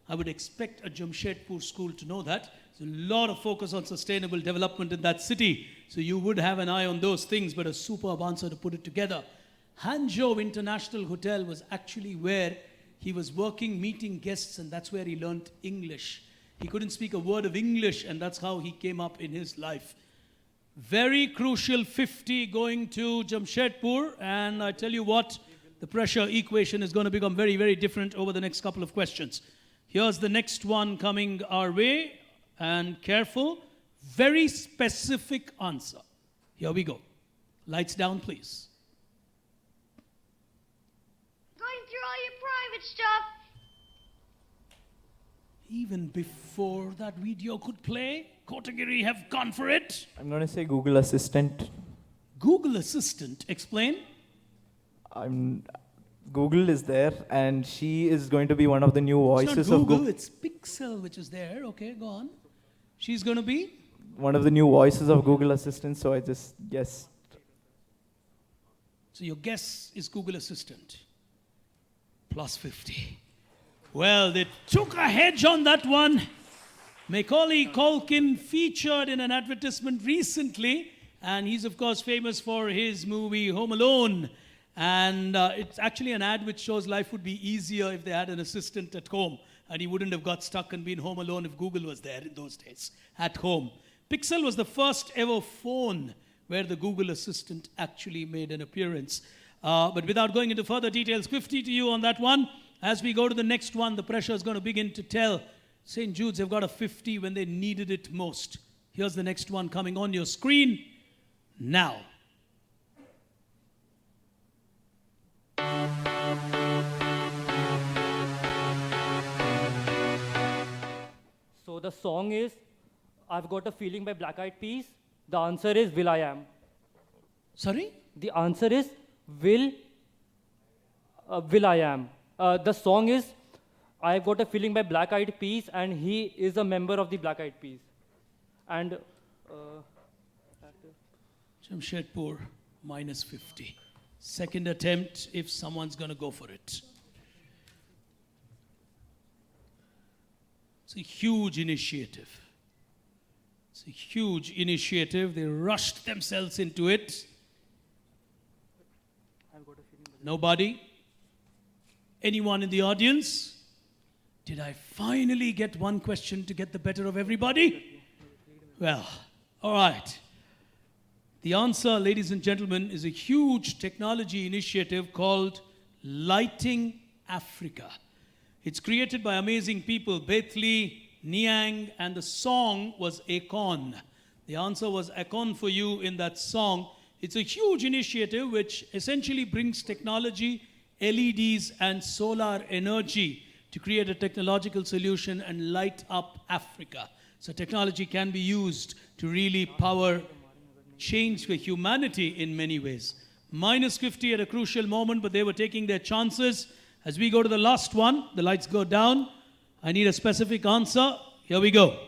I would expect a Jamshedpur school to know that. There's a lot of focus on sustainable development in that city. So you would have an eye on those things, but a superb answer to put it together. Hangzhou International Hotel was actually where he was working, meeting guests, and that's where he learned English. He couldn't speak a word of English, and that's how he came up in his life. Very crucial 50 going to Jamshedpur, and I tell you what, the pressure equation is going to become very, very different over the next couple of questions. Here's the next one coming our way. and careful. Very specific answer. Here we go. Lights down, please. Going through all your private stuff. Even before that video could play, Kotagiri have gone for it. I'm going to say Google Assistant. Google Assistant, explain. Google is there, and she is going to be one of the new voices It's not of Google, Google. it's Pixel which is there. Okay, go on. She's going to be? One of the new voices of Google Assistant, so I just guessed. So your guess is Google Assistant. Plus 50. Well, they took a hedge on that one. Macaulay Culkin featured in an advertisement recently, and he's of course famous for his movie Home Alone. And it's actually an ad which shows life would be easier if they had an assistant at home, and he wouldn't have got stuck and been home alone if Google was there in those days, at home. Pixel was the first ever phone where the Google Assistant actually made an appearance. But without going into further details, 50 to you on that one. As we go to the next one, the pressure is going to begin to tell. St. Jude's have got a 50 when they needed it most. Here's the next one coming on your screen now. So the song is I've Got a Feeling by Black Eyed Peas. The answer is Will I Am. Sorry? The answer is Will I Am. The song is I've Got a Feeling by Black Eyed Peas, and he is a member of the Black Eyed Peas. And Jamshedpur, minus 50. Second attempt if someone's going to go for it. It's a huge initiative. It's a huge initiative. They rushed themselves into it. Nobody? Anyone in the audience? Did I finally get one question to get the better of everybody? Well, all right. The answer, ladies and gentlemen, is a huge technology initiative called Lighting Africa. It's created by amazing people, Bethli, Niang, and the song was Akon. The answer was Akon for you in that song. It's a huge initiative which essentially brings technology, LEDs, and solar energy to create a technological solution and light up Africa. So technology can be used to really power change for humanity in many ways. Minus 50 at a crucial moment, but they were taking their chances. As we go to the last one, the lights go down. I need a specific answer. Here we go.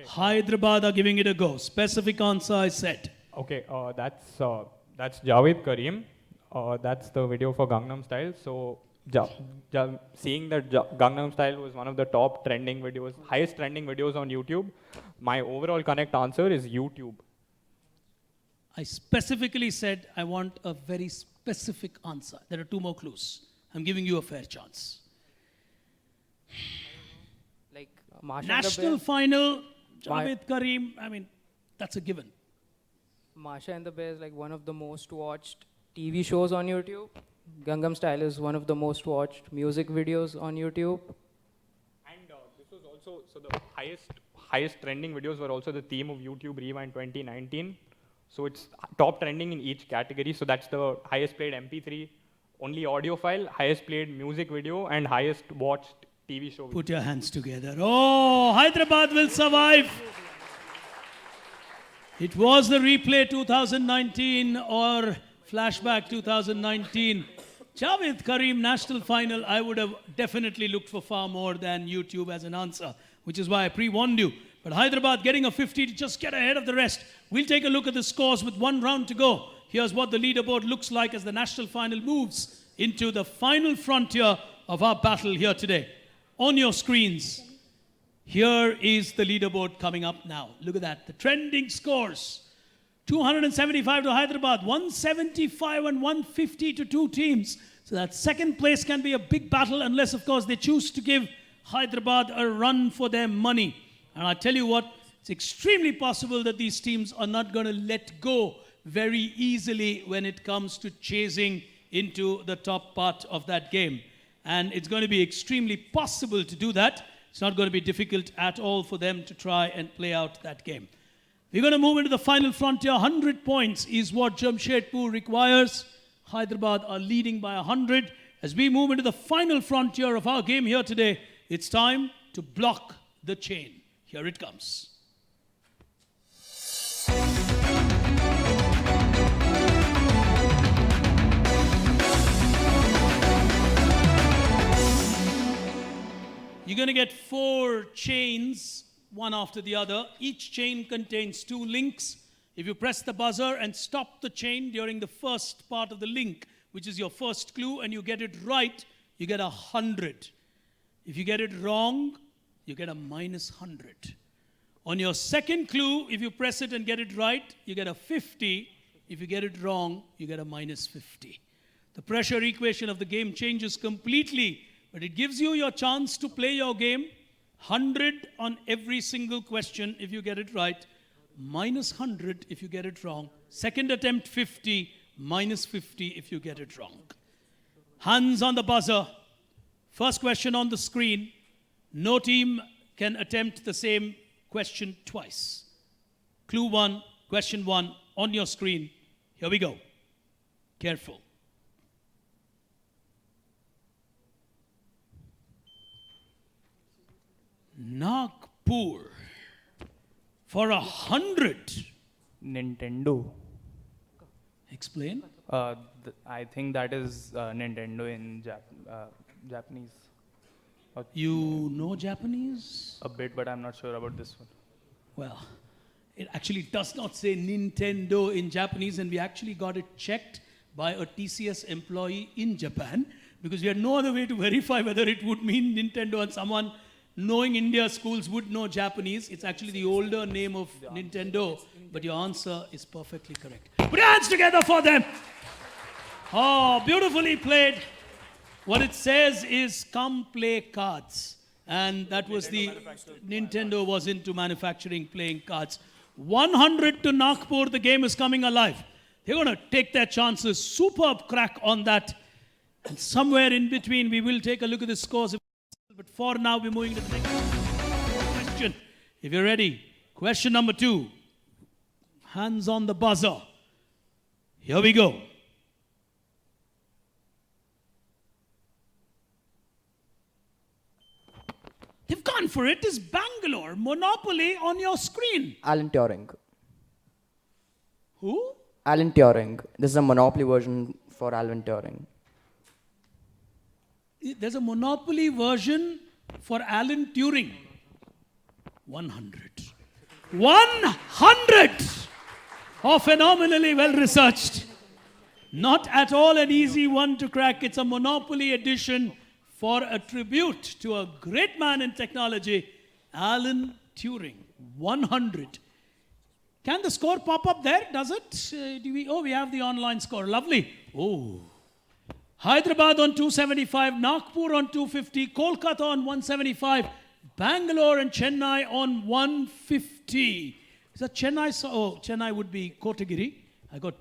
Hyderabad are giving it a go. Specific answer, I said. Okay, that's Javed Karim. That's the video for Gangnam Style. So seeing that Gangnam Style was one of the top trending videos, highest trending videos on YouTube, my overall correct answer is YouTube. I specifically said I want a very specific answer. There are two more clues. I'm giving you a fair chance. Like Masha National final, Javed Karim, I mean, that's a given. Masha and the Bear is like one of the most watched TV shows on YouTube. Gangnam Style is one of the most watched music videos on YouTube. And this was also, so the highest trending videos were also the theme of YouTube Rewind 2019. So it's top trending in each category. So that's the highest played MP3, only audio file, highest played music video, and highest watched TV show. Put your hands together. Oh, Hyderabad will survive. It was the replay 2019 or flashback 2019. Javed Karim national final, I would have definitely looked for far more than YouTube as an answer, which is why I pre-warned you. But Hyderabad getting a 50 to just get ahead of the rest. We'll take a look at the scores with one round to go. Here's what the leaderboard looks like as the national final moves into the final frontier of our battle here today. On your screens, here is the leaderboard coming up now. Look at that, the trending scores. 275 to Hyderabad, 175 and 150 to two teams. So that second place can be a big battle unless, of course, they choose to give Hyderabad a run for their money. And I tell you what, it's extremely possible that these teams are not going to let go very easily when it comes to chasing into the top part of that game. And it's going to be extremely possible to do that. It's not going to be difficult at all for them to try and play out that game. We're going to move into the final frontier. 100 points is what Jamshedpur requires. Hyderabad are leading by 100. As we move into the final frontier of our game here today, it's time to block the chain. Here it comes. You're going to get 4 chains, one after the other. Each chain contains 2 links. If you press the buzzer and stop the chain during the first part of the link, which is your first clue, and you get it right, you get 100. If you get it wrong, you get a minus 100. On your second clue, if you press it and get it right, you get a 50. If you get it wrong, you get a minus 50. The pressure equation of the game changes completely, but it gives you your chance to play your game. 100 on every single question if you get it right. Minus 100 if you get it wrong. Second attempt 50, minus 50 if you get it wrong. Hands on the buzzer. First question on the screen. No team can attempt the same question twice. Clue 1, question 1 on your screen. Here we go. Careful. Nagpur for 100. Nintendo. Explain. I think that is Nintendo in Japanese. You know Japanese? A bit, but I'm not sure about this one. Well, it actually does not say Nintendo in Japanese, and we actually got it checked by a TCS employee in Japan because we had no other way to verify whether it would mean Nintendo, and someone knowing India schools would know Japanese. It's actually the older name of Nintendo, but your answer is perfectly correct. Put your hands together for them. Oh, beautifully played. What it says is, come play cards. And that was Nintendo was into manufacturing playing cards. 100 to Nagpur, the game is coming alive. They're going to take their chances. Superb crack on that. And somewhere in between, we will take a look at the scores. But for now, we're moving to the next question. If you're ready, question number 2. Hands on the buzzer. Here we go. They've gone for it. It's Bangalore. Monopoly on your screen. Alan Turing. Who? Alan Turing. This is a Monopoly version for Alan Turing. There's a Monopoly version for Alan Turing. 100. 100! Oh, phenomenally well researched. Not at all an easy one to crack. It's a Monopoly edition for a tribute to a great man in technology, Alan Turing. 100. Can the score pop up there? Does it? We have the online score. Lovely. Oh. Hyderabad on 275, Nagpur on 250, Kolkata on 175, Bangalore and Chennai on 150. Is that Chennai? Oh, Chennai would be Kotagiri. I got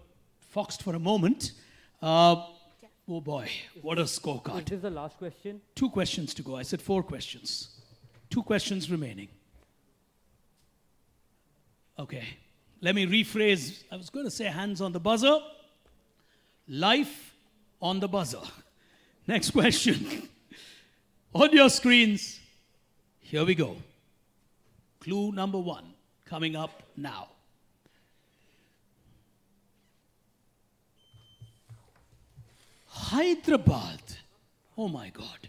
foxed for a moment. Oh boy, what a scorecard. This is the last question. 2 questions to go. I said 4 questions. 2 questions remaining. Okay, let me rephrase. I was going to say hands on the buzzer. Life on the buzzer. Next question. On your screens, here we go. Clue number 1 coming up now. Hyderabad, oh my God,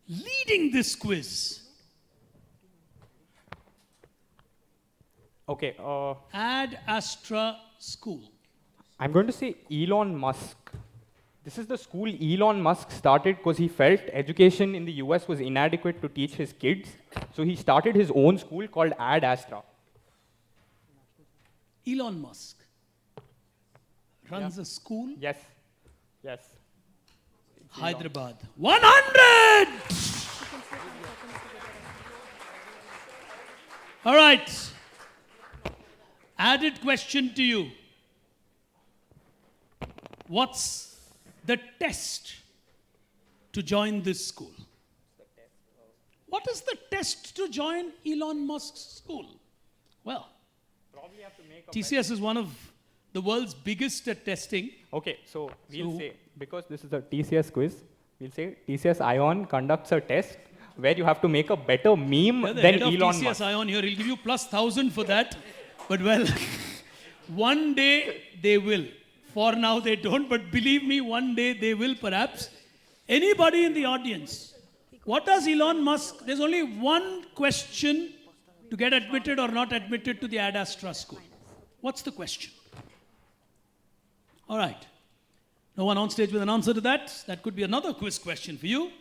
leading this quiz. Okay. Ad Astra School. I'm going to say Elon Musk. This is the school Elon Musk started because he felt education in the US was inadequate to teach his kids. So he started his own school called Ad Astra. Elon Musk runs a school. Yes. Yes. Hyderabad. 100! All right. Added question to you. What's the test to join this school? What is the test to join Elon Musk's school? Well, TCS is one of the world's biggest at testing. Okay, so we'll say, because this is a TCS quiz, we'll say TCS Ion conducts a test where you have to make a better meme The than head of Elon TCS Musk. Ion here, he'll give you plus 1,000 for that. But well, one day they will. For now they don't, but believe me, one day they will perhaps. Anybody in the audience, what does Elon Musk, there's only one question to get admitted or not admitted to the Ad Astra school. What's the question? All right. No one on stage with an answer to that? That could be another quiz question for you.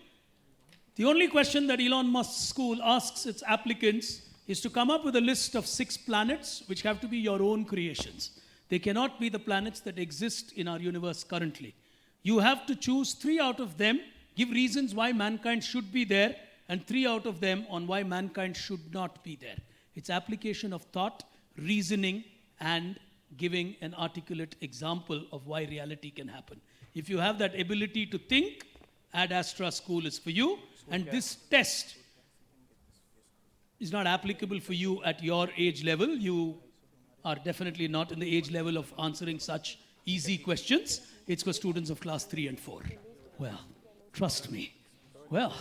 The only question that Elon Musk's school asks its applicants is to come up with a list of 6 planets which have to be your own creations. They cannot be the planets that exist in our universe currently. You have to choose 3 out of them, give reasons why mankind should be there, and 3 out of them on why mankind should not be there. It's application of thought, reasoning, and giving an articulate example of why reality can happen. If you have that ability to think, Ad Astra School is for you, and this test is not applicable for you at your age level. You are definitely not in the age level of answering such easy questions. It's for students of class 3 and 4. Well, trust me. Well,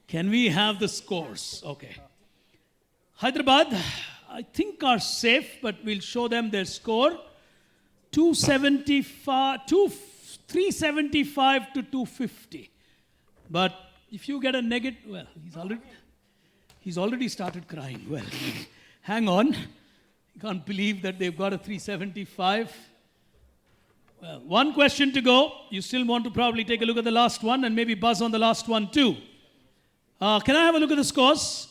can we have the scores? Okay. Hyderabad, I think are safe, but we'll show them their score. 375 to 250. But if you get a negative, well, he's already started crying. Well, hang on. You can't believe that they've got a 375. Well, one question to go. You still want to probably take a look at the last one and maybe buzz on the last one too. Can I have a look at the scores?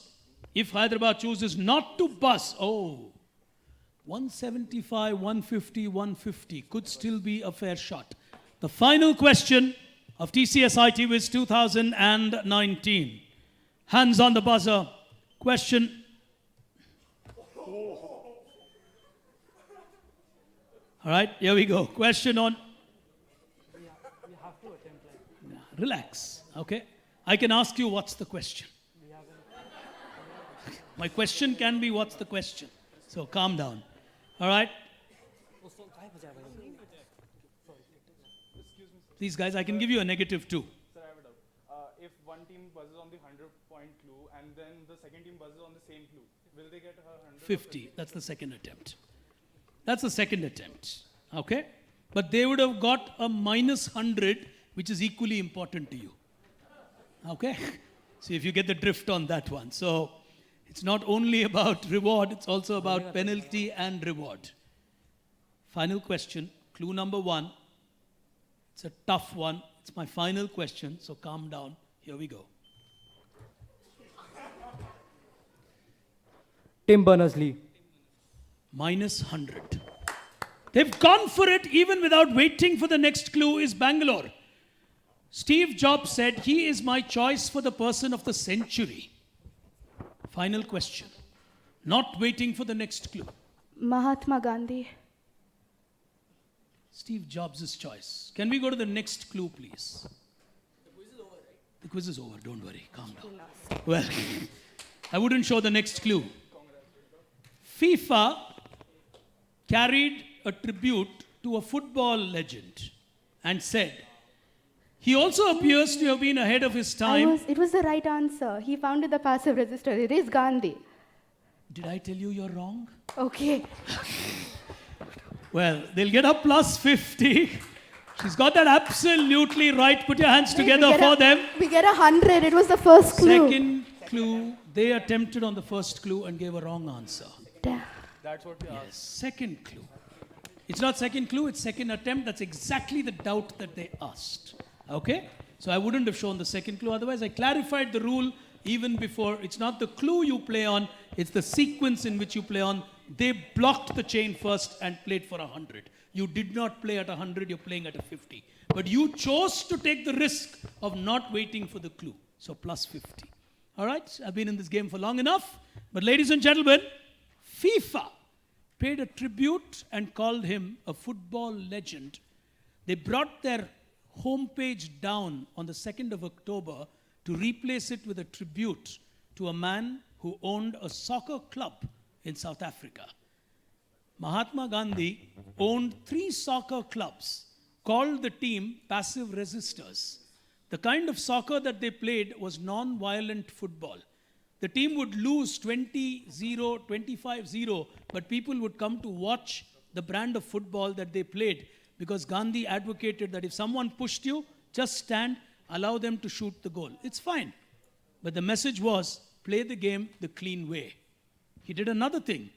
If Hyderabad chooses not to buzz, 175, 150, 150 could still be a fair shot. The final question of TCS IT Wiz 2019. Hands on the buzzer. Question. All right, here we go. Question on. Relax, okay? I can ask you what's the question. My question can be what's the question. So calm down. All right? Please, guys, I can give you a negative too. Sir, I have a doubt. If one team buzzes on the 100-point clue and then the second team buzzes on the same clue, will they get 100? 50. That's the second attempt. That's the second attempt. Okay? But they would have got a minus 100, which is equally important to you. Okay? So if you get the drift on that one. So it's not only about reward, it's also about penalty and reward. Final question, clue number 1. It's a tough one. It's my final question, so calm down. Here we go. Tim Berners-Lee. Minus 100. They've gone for it even without waiting for the next clue is Bangalore. Steve Jobs said, he is my choice for the person of the century. Final question. Not waiting for the next clue. Mahatma Gandhi. Steve Jobs' choice. Can we go to the next clue, please? The quiz is over, right? The quiz is over. Don't worry. Calm down. Well, I wouldn't show the next clue. FIFA carried a tribute to a football legend and said, he also appears to have been ahead of his time. It was the right answer. He founded the passive resistor. It is Gandhi. Did I tell you you're wrong? Okay. Well, they'll get a plus 50. She's got that absolutely right. Put your hands together for them. We get 100. It was the first clue. Second clue, they attempted on the first clue and gave a wrong answer. Damn. That's what we asked. Second clue. It's not second clue, it's second attempt. That's exactly the doubt that they asked. Okay? So I wouldn't have shown the second clue. Otherwise, I clarified the rule even before. It's not the clue you play on, it's the sequence in which you play on. They blocked the chain first and played for 100. You did not play at 100, you're playing at a 50. But you chose to take the risk of not waiting for the clue. So plus 50. All right? I've been in this game for long enough. But ladies and gentlemen, FIFA paid a tribute and called him a football legend. They brought their homepage down on the 2nd of October to replace it with a tribute to a man who owned a soccer club in South Africa. Mahatma Gandhi owned 3 soccer clubs, called the team passive resistors. The kind of soccer that they played was non-violent football. The team would lose 20-0, 25-0, but people would come to watch the brand of football that they played because Gandhi advocated that if someone pushed you, just stand, allow them to shoot the goal. It's fine. But the message was, play the game the clean way. He did another thing.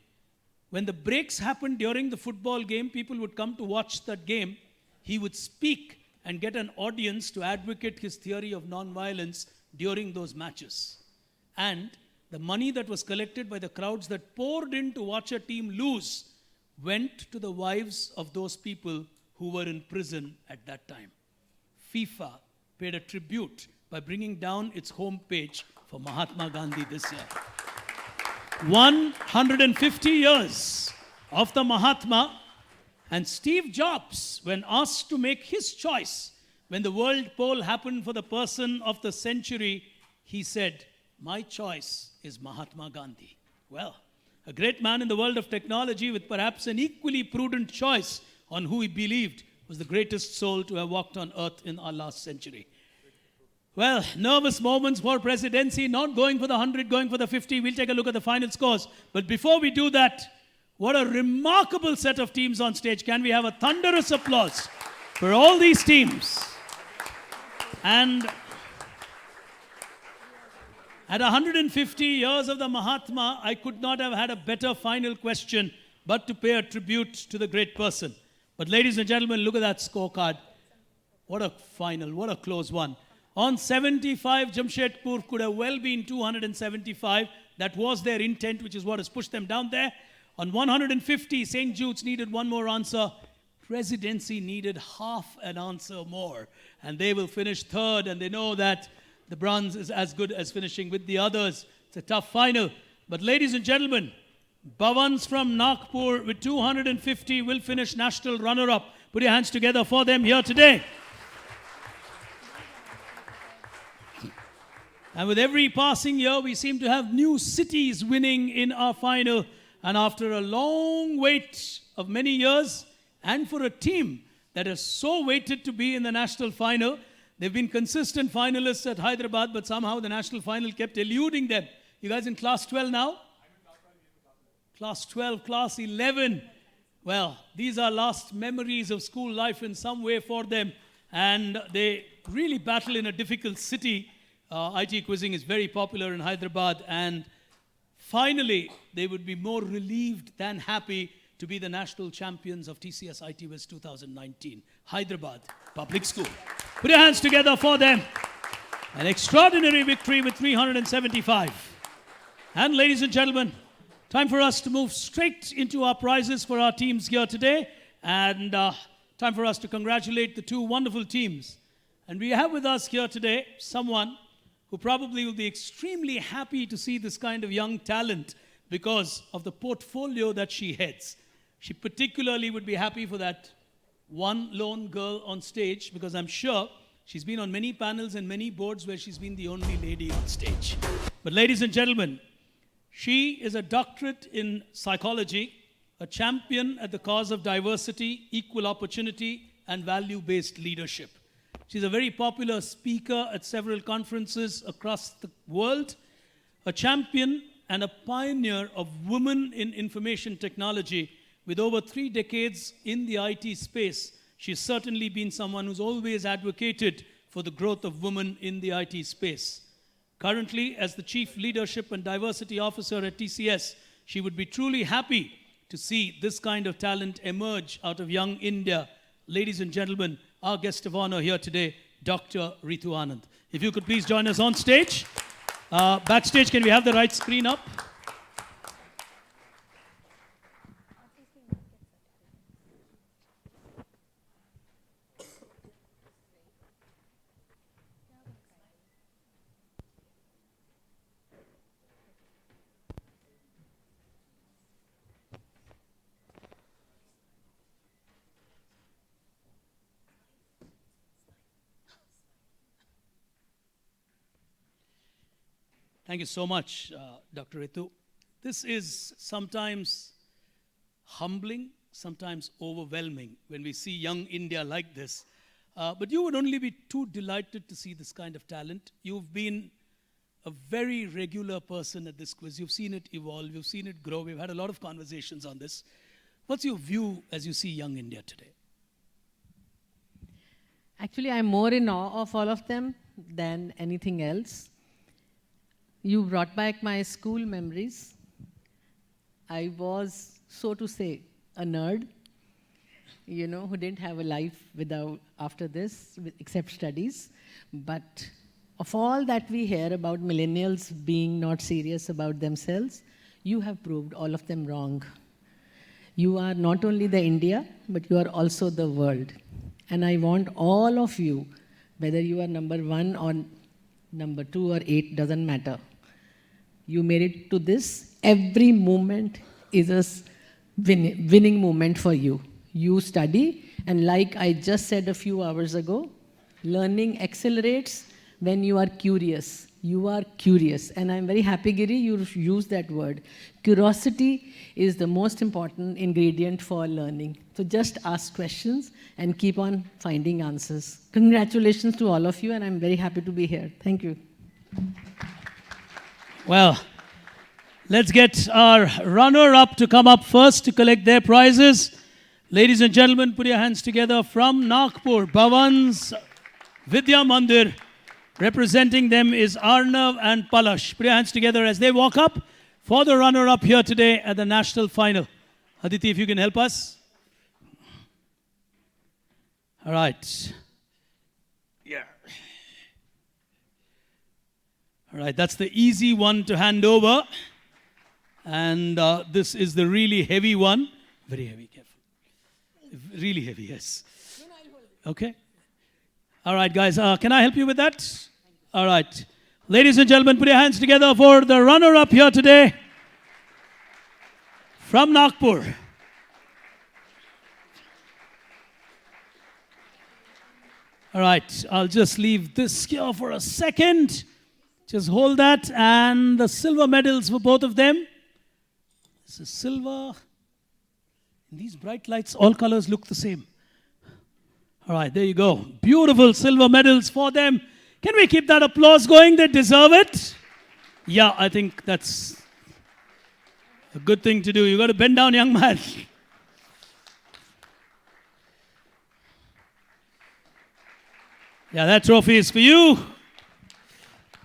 When the breaks happened during the football game, people would come to watch that game. He would speak and get an audience to advocate his theory of non-violence during those matches. And the money that was collected by the crowds that poured in to watch a team lose went to the wives of those people who were in prison at that time. FIFA paid a tribute by bringing down its homepage for Mahatma Gandhi this year. 150 years of the Mahatma, and Steve Jobs, when asked to make his choice, when the world poll happened for the person of the century, he said, "My choice is Mahatma Gandhi." Well, a great man in the world of technology with perhaps an equally prudent choice on who he believed was the greatest soul to have walked on earth in our last century. Well, nervous moments for presidency, not going for the 100, going for the 50. We'll take a look at the final scores. But before we do that, what a remarkable set of teams on stage. Can we have a thunderous applause for all these teams? And at 150 years of the Mahatma, I could not have had a better final question but to pay a tribute to the great person. But ladies and gentlemen, look at that scorecard. What a final, what a close one. On 75, Jamshedpur could have well been 275. That was their intent, which is what has pushed them down there. On 150, St. Jude's needed one more answer. Presidency needed half an answer more. And they will finish third, and they know that the bronze is as good as finishing with the others. It's a tough final. But ladies and gentlemen, Bhavan's from Nagpur with 250 will finish national runner-up. Put your hands together for them here today. And with every passing year, we seem to have new cities winning in our final. And after a long wait of many years, and for a team that has so waited to be in the national final, they've been consistent finalists at Hyderabad, but somehow the national final kept eluding them. You guys in class 12 now? Class 12, class 11. Well, these are last memories of school life in some way for them. And they really battle in a difficult city. IT quizzing is very popular in Hyderabad, and finally, they would be more relieved than happy to be the national champions of TCS IT Wiz 2019, Hyderabad Public School. Put your hands together for them. An extraordinary victory with 375. And ladies and gentlemen, time for us to move straight into our prizes for our teams here today, and time for us to congratulate the two wonderful teams. And we have with us here today someone who probably will be extremely happy to see this kind of young talent because of the portfolio that she heads. She particularly would be happy for that one lone girl on stage, because I'm sure she's been on many panels and many boards where she's been the only lady on stage. But ladies and gentlemen, she is a doctorate in psychology, a champion at the cause of diversity, equal opportunity, and value-based leadership. She's a very popular speaker at several conferences across the world, a champion and a pioneer of women in information technology. With over 3 decades in the IT space, she's certainly been someone who's always advocated for the growth of women in the IT space. Currently, as the Chief Leadership and Diversity Officer at TCS, she would be truly happy to see this kind of talent emerge out of young India. Ladies and gentlemen, our guest of honor here today, Dr. Ritu Anand. If you could please join us on stage. Backstage, can we have the right screen up? Thank you so much, Dr. Ritu. This is sometimes humbling, sometimes overwhelming when we see young India like this. But you would only be too delighted to see this kind of talent. You've been a very regular person at this quiz. You've seen it evolve. You've seen it grow. We've had a lot of conversations on this. What's your view as you see young India today? Actually, I'm more in awe of all of them than anything else. You brought back my school memories. I was, so to say, a nerd, you know, who didn't have a life after this, except studies. But of all that we hear about millennials being not serious about themselves, you have proved all of them wrong. You are not only the India, but you are also the world. And I want all of you, whether you are number 1 or number 2 or 8, doesn't matter. You made it to this. Every moment is a winning moment for you. You study, and like I just said a few hours ago, learning accelerates when you are curious. You are curious. And I'm very happy, Giri, you used that word. Curiosity is the most important ingredient for learning. So just ask questions and keep on finding answers. Congratulations to all of you, and I'm very happy to be here. Thank you. Well, let's get our runner-up to come up first to collect their prizes. Ladies and gentlemen, put your hands together from Nagpur, Bhavan's Vidya Mandir. Representing them is Arnav and Palash. Put your hands together as they walk up for the runner-up here today at the national final. Aditi, if you can help us. All right. Yeah. All right, that's the easy one to hand over. And this is the really heavy one. Very heavy, careful. Really heavy, yes. Okay. All right, guys, can I help you with that? All right. Ladies and gentlemen, put your hands together for the runner-up here today from Nagpur. All right, I'll just leave this here for a second. Just hold that. And the silver medals for both of them. This is silver. In these bright lights, all colors look the same. All right, there you go. Beautiful silver medals for them. Can we keep that applause going? They deserve it. Yeah, I think that's a good thing to do. You got to bend down, young man. Yeah, that trophy is for you.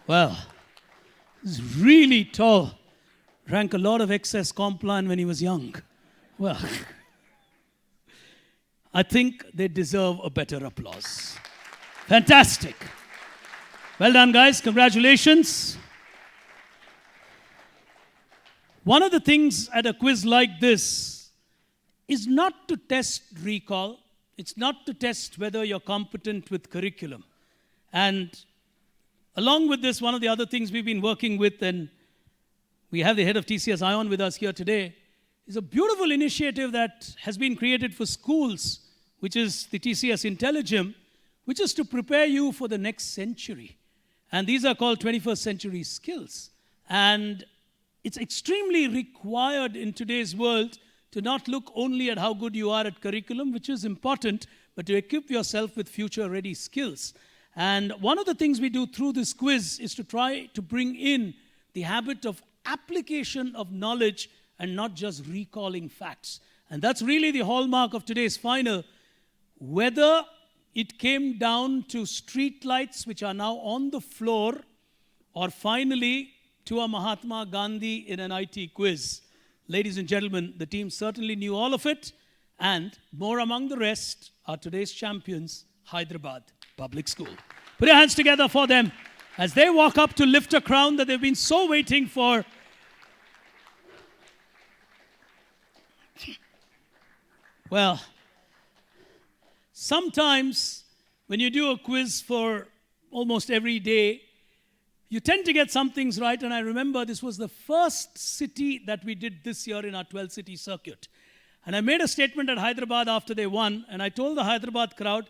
Well, he's really tall. Drank a lot of excess Complan when he was young. Well, I think they deserve a better applause. Fantastic. Well done, guys. Congratulations. One of the things at a quiz like this is not to test recall. It's not to test whether you're competent with curriculum. And along with this, one of the other things we've been working with, and we have the head of TCS ION with us here today, is a beautiful initiative that has been created for schools, which is the TCS Intelligim, which is to prepare you for the next century. And these are called 21st century skills. And it's extremely required in today's world to not look only at how good you are at curriculum, which is important, but to equip yourself with future-ready skills. And one of the things we do through this quiz is to try to bring in the habit of application of knowledge and not just recalling facts. And that's really the hallmark of today's final. Whether it came down to street lights, which are now on the floor, or finally to a Mahatma Gandhi in an IT quiz. Ladies and gentlemen, the team certainly knew all of it, and more among the rest are today's champions, Hyderabad Public School. Put your hands together for them as they walk up to lift a crown that they've been so waiting for. Well, sometimes when you do a quiz for almost every day, you tend to get some things right. And I remember this was the first city that we did this year in our 12-city circuit. And I made a statement at Hyderabad after they won. And I told the Hyderabad crowd,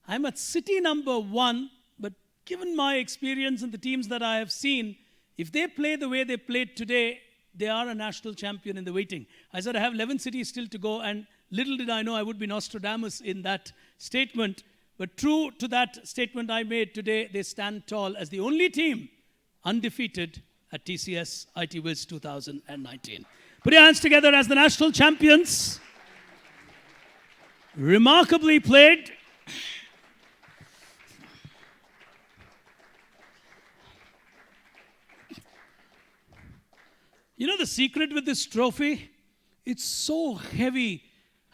I'm at city number 1, but given my experience and the teams that I have seen, If they play the way they played today, they are a national champion in the waiting. I said I have 11 cities still to go, and little did I know I would be Nostradamus in that statement. But true to that statement I made today, they stand tall as the only team undefeated at TCS IT Wiz 2019. Put your hands together as the national champions. Remarkably played. You know the secret with this trophy? It's so heavy.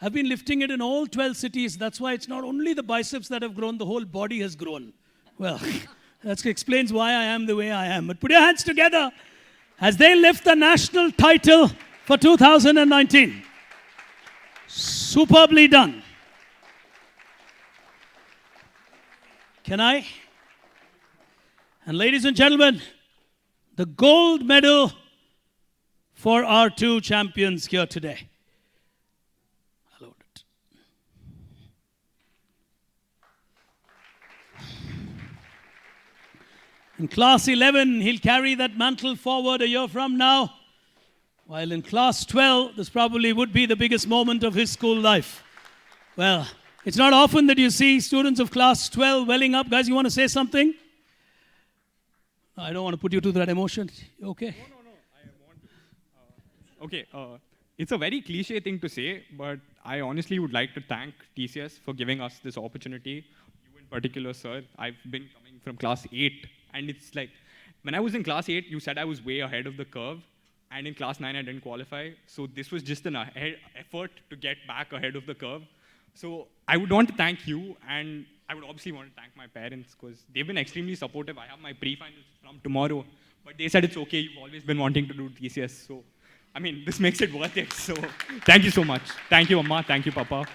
I've been lifting it in all 12 cities. That's why it's not only the biceps that have grown, the whole body has grown. Well, that explains why I am the way I am. But put your hands together as they lift the national title for 2019. Superbly done. Can I? And ladies and gentlemen, the gold medal for our two champions here today. I'll load it. In class 11, he'll carry that mantle forward a year from now. While in class 12, this probably would be the biggest moment of his school life. Well, it's not often that you see students of class 12 welling up. Guys, you want to say something? I don't want to put you to that emotion. You okay? Okay, it's a very cliche thing to say, but I honestly would like to thank TCS for giving us this opportunity. You in particular, sir. I've been coming from class 8, and it's like, when I was in class 8, you said I was way ahead of the curve, and in class 9, I didn't qualify. So this was just an effort to get back ahead of the curve. So I would want to thank you, and I would obviously want to thank my parents, because they've been extremely supportive. I have my pre-finals from tomorrow, but they said it's okay, you've always been wanting to do TCS. So I mean, this makes it worth it. So thank you so much. Thank you, Amma. Thank you, Papa.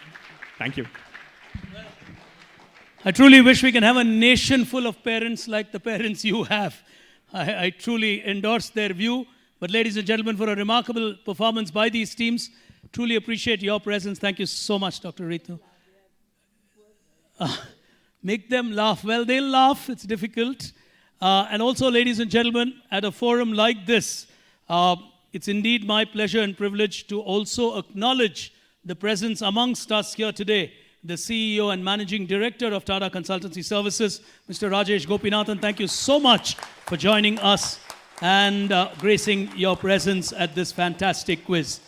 Thank you. I truly wish we can have a nation full of parents like the parents you have. I truly endorse their view. But ladies and gentlemen, for a remarkable performance by these teams, truly appreciate your presence. Thank you so much, Dr. Ritu. Make them laugh. Well, they'll laugh. It's difficult. And also, ladies and gentlemen, at a forum like this, it's indeed my pleasure and privilege to also acknowledge the presence amongst us here today, the CEO and Managing Director of Tata Consultancy Services, Mr. Rajesh Gopinathan. Thank you so much for joining us and gracing your presence at this fantastic quiz.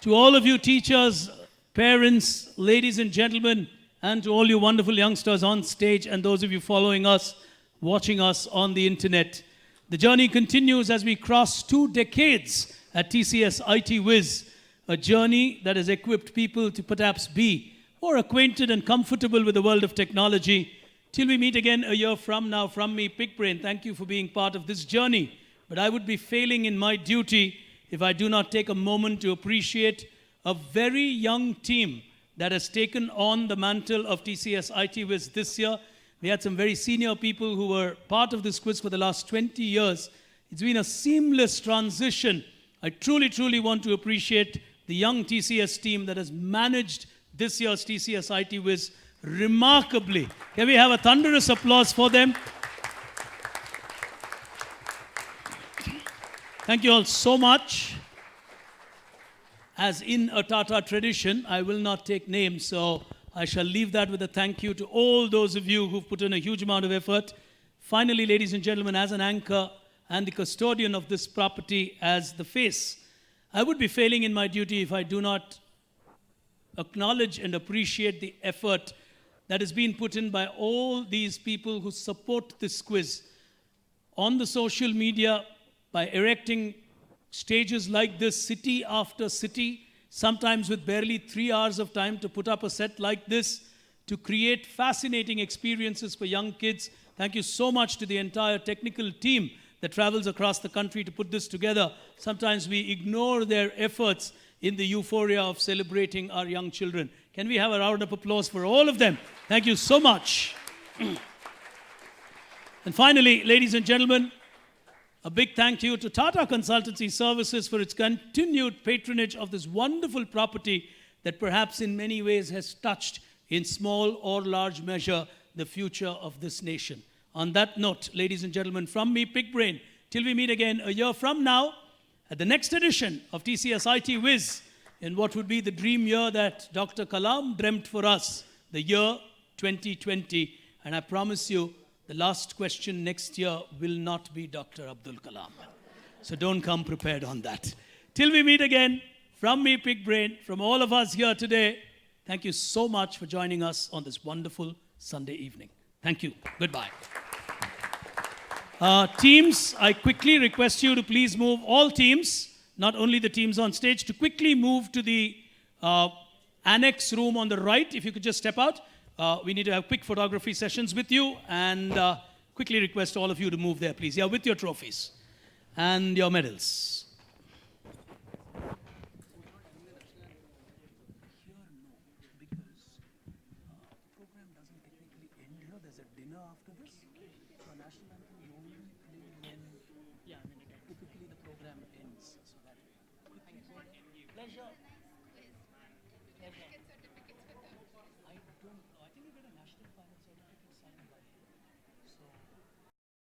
To all of you teachers, parents, ladies and gentlemen, and to all you wonderful youngsters on stage and those of you following us, watching us on the internet, the journey continues as we cross 2 decades at TCS IT Wiz, a journey that has equipped people to perhaps be more acquainted and comfortable with the world of technology. Till we meet again a year from now, from me, Pig Brain, thank you for being part of this journey. But I would be failing in my duty if I do not take a moment to appreciate a very young team that has taken on the mantle of TCS IT Wiz this year. We had some very senior people who were part of this quiz for the last 20 years. It's been a seamless transition. I truly, truly want to appreciate the young TCS team that has managed this year's TCS IT Wiz remarkably. Can we have a thunderous applause for them? Thank you all so much. As in a Tata tradition, I will not take names, so I shall leave that with a thank you to all those of you who've put in a huge amount of effort. Finally, ladies and gentlemen, as an anchor and the custodian of this property, as the face, I would be failing in my duty if I do not acknowledge and appreciate the effort that has been put in by all these people who support this quiz on the social media by erecting stages like this, city after city, sometimes with barely 3 hours of time to put up a set like this, to create fascinating experiences for young kids. Thank you so much to the entire technical team that travels across the country to put this together. Sometimes we ignore their efforts in the euphoria of celebrating our young children. Can we have a round of applause for all of them? Thank you so much. And finally, ladies and gentlemen, a big thank you to Tata Consultancy Services for its continued patronage of this wonderful property that perhaps in many ways has touched, in small or large measure, the future of this nation. On that note, ladies and gentlemen, from me, Pig Brain, Till we meet again a year from now at the next edition of TCS IT Wiz in what would be the dream year that Dr. Kalam dreamt for us, the year 2020. And I promise you, the last question next year will not be Dr. Abdul Kalam. So don't come prepared on that. Till we meet again, from me, Pig Brain, from all of us here today, thank you so much for joining us on this wonderful Sunday evening. Thank you. Goodbye. Teams, I quickly request you to please move, all teams, not only the teams on stage, to quickly move to the annex room on the right. If you could just step out. We need to have quick photography sessions with you, and quickly request all of you to move there, please. Yeah, with your trophies and your medals.